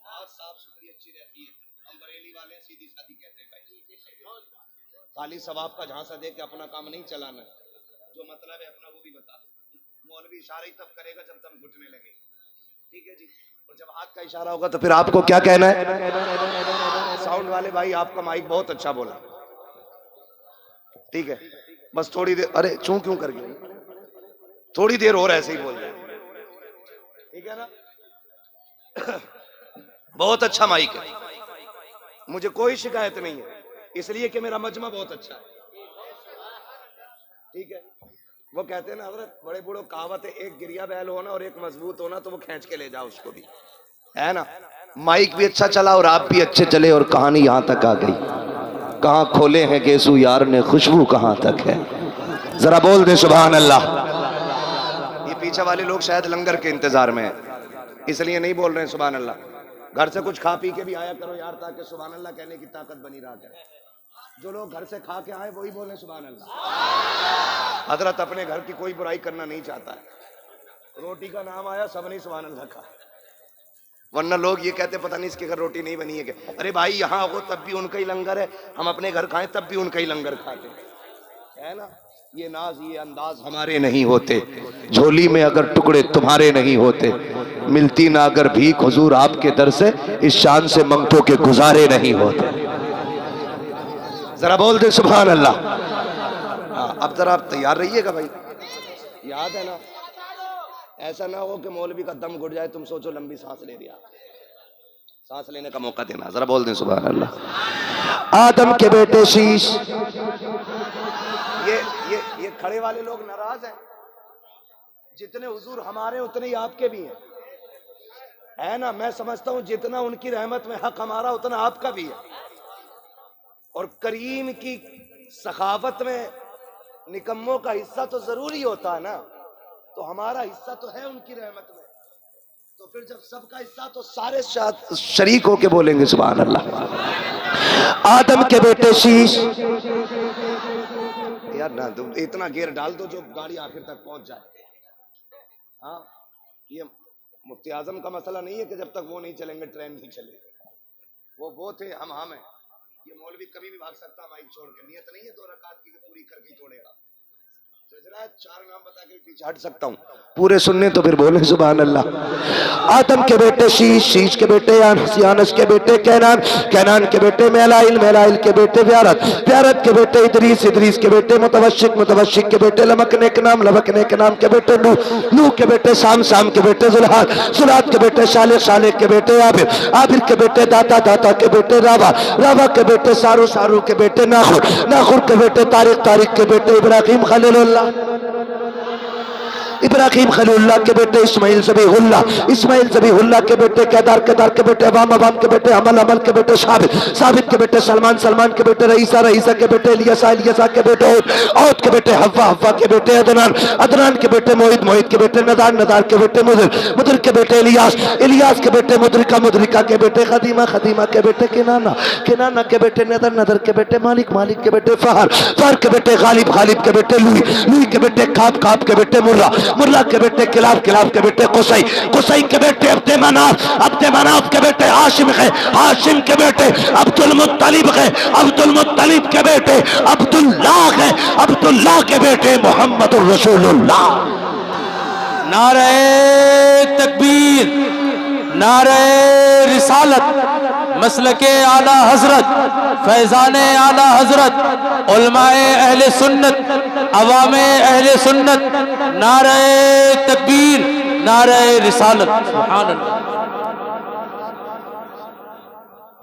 بہت صاف ستھری اچھی رہتی ہے. ہم بریلی والے سیدھی سادھی کہتے ہیں بھائی، خالی ثواب کا جھانسا دے کے اپنا کام نہیں چلانا ہے، جو مطلب ہے اپنا وہ بھی بتا دو. مولوی اشارہ ہی تب کرے گا جب دم گھٹنے لگے، ٹھیک ہے جی. اور جب ہاتھ کا اشارہ ہوگا تو پھر آپ کو کیا کہنا ہے؟ ساؤنڈ والے بھائی آپ کا مائک بہت اچھا بولا، ٹھیک ہے. بس تھوڑی دیر، ارے چوں کیوں کر گئے، تھوڑی دیر اور ایسے ہی بول رہے ہیں، ٹھیک ہے نا. بہت اچھا مائک ہے، مجھے کوئی شکایت نہیں ہے، اس لیے کہ میرا مجمع بہت اچھا ہے، ٹھیک ہے. وہ کہتے ہیں نا حضرت بڑے بوڑھوں کہاوت ہے، ایک گریا بیل ہونا اور ایک مضبوط ہونا تو وہ کھینچ کے لے جاؤ اس کو بھی، ہے نا. مائک بھی اچھا چلا اور آپ بھی اچھے چلے اور کہانی یہاں تک آ گئی. کہاں کھولے ہیں گیسو یار نے خوشبو کہاں تک ہے. ذرا بول دیں سبحان اللہ. یہ پیچھے والے لوگ شاید لنگر کے انتظار میں ہیں اس لیے نہیں بول رہے ہیں سبحان اللہ. گھر سے کچھ کھا پی کے بھی آیا کرو یار، تاکہ سبحان اللہ کہنے کی طاقت بنی رہا کرے. جو لوگ گھر سے کھا کے آئے وہی بولیں سبحان اللہ. حضرت اپنے گھر کی کوئی برائی کرنا نہیں چاہتا ہے. روٹی کا نام آیا سب نے سبحان اللہ کہا، ورنہ لوگ یہ کہتے پتہ نہیں اس کے گھر روٹی نہیں بنی ہے کہ ارے بھائی یہاں ہو تب بھی ان کا ہی لنگر ہے، ہم اپنے گھر کھائیں تب بھی ان کا ہی لنگر کھاتے ہیں، ہے نا. یہ ناز یہ انداز ہمارے نہیں ہوتے، جھولی میں اگر ٹکڑے تمہارے نہیں ہوتے، ملتی نہ اگر بھیک حضور آپ کے در سے، اس شان سے منگتوں کے گزارے نہیں ہوتے. ذرا بول دے سبحان اللہ. اب ذرا آپ تیار رہیے گا بھائی، یاد ہے نا، ایسا نہ ہو کہ مولوی کا دم گھٹ جائے تم سوچو لمبی سانس لے دیا. سانس لینے کا موقع دینا. ذرا بول دیں سبحان اللہ. آدم کے بیٹے شیش. یہ کھڑے والے لوگ ناراض ہیں، جتنے حضور ہمارے اتنے ہی آپ کے بھی ہیں، ہے نا. میں سمجھتا ہوں جتنا ان کی رحمت میں حق ہمارا اتنا آپ کا بھی ہے. اور کریم کی سخاوت میں نکموں کا حصہ تو ضروری ہوتا ہے نا، تو ہمارا حصہ تو ہے ان کی رحمت میں. تو پھر جب سب کا حصہ تو سارے شریک ہو کے بولیں گے سبحان اللہ. آدم کے بیٹے شیش. یار نہ اتنا گیئر ڈال دو جو گاڑی آخر تک پہنچ جائے. ہاں یہ مفتی اعظم کا مسئلہ نہیں ہے کہ جب تک وہ نہیں چلیں گے ٹرین نہیں چلے گی. وہ تھے ہم ہیں. یہ مولوی کبھی بھی بھاگ سکتا مائک چھوڑ کے، نیت نہیں ہے 2 رکعت کی کہ پوری کر کے توڑے گا. 4 نام بتا کے پیچھے ہٹ سکتا ہوں، پورے سننے تو پھر بولیں سبحان اللہ. آدم کے بیٹے شیش، شیش کے بیٹے یانس کے بیٹے کینان، کینان کے بیٹے میلائل، میلائل کے بیٹے ویارت، ویارت کے بیٹے ادریس، ادریس کے بیٹے متوشک، متوشک کے بیٹے لمکنے کے نام، لمکنے کے نام کے بیٹے نوح، نوح کے بیٹے سام، سام کے بیٹے زلحاد، زلحاد کے بیٹے صالح، صالح کے بیٹے عابر، عابر کے بیٹے داتا، داتا کے بیٹے راوا، راوا کے بیٹے سارو، سارو کے بیٹے ناخر، ناخر کے بیٹے طارق، طارق کے بیٹے ابراہیم خلیل اللہ، ابراہیم خلیل اللہ کے بیٹے اسماعیل ذبیح اللہ، اسماعیل ذبیح اللہ کے بیٹے کیدار، کیدار کے بیٹے عوام، عوام کے بیٹے عمل، عمل کے بیٹے ثابت، ثابت کے بیٹے سلمان، سلمان کے بیٹے رئیسہ، رئیسہ کے بیٹے الیسا، الیسا کے بیٹے عود، عود کے بیٹے حوا، حوا کے بیٹے عدنان، عدنان کے بیٹے موحد، موحد کے بیٹے ندار، ندار کے بیٹے مدر، مدر کے بیٹے الیاس، الیاس کے بیٹے مدرکہ، مدرکہ کے بیٹے خدیمہ، خدیمہ کے بیٹے کنانہ، کنانہ کے بیٹے ندر، ندر کے بیٹے مالک، مالک کے بیٹے فہر، فہر کے بیٹے غالب، غالب کے بیٹے لوئی، لوئی کے بیٹے کعب، کعب کے بیٹے مرہ، مرہ کے بیٹے کلاب، کلاب کے بیٹے قصی، قصی کے بیٹے عبد مناف، عبد مناف کے بیٹے ہاشم ہے، ہاشم کے بیٹے عبد المطلب ہے، عبد المطلب کے بیٹے عبداللہ ہے، عبداللہ کے بیٹے محمد الرسول اللہ. نعرہ تکبیر، نعرہ رسالت، مسلک اعلی حضرت فیضان اعلی حضرت علماء اہل سنت عوام اہل سنت نعرہ تکبیر نعرہ رسالت سبحان اللہ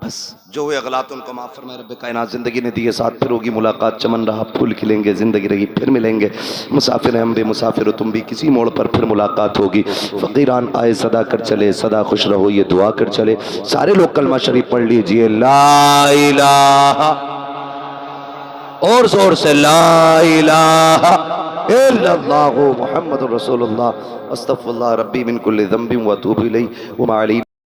بس جو ہوئے اغلاط ان کو معاف فرمائے رب کائنات زندگی نے دی ہے ساتھ پھر ہوگی ملاقات چمن رہا پھول کھلیں گے زندگی رہی پھر ملیں گے مسافر ہیں ہم بھی مسافر ہو تم بھی کسی موڑ پر پھر ملاقات ہوگی فقیران آئے صدا کر چلے صدا خوش رہو یہ دعا کر چلے سارے لوگ کلمہ شریف پڑھ لیجئے لا الہ اور زور سے لا الہ الا اللہ محمد رسول اللہ استغفر اللہ ربی من کل ذنب واتوب الیہ وما علی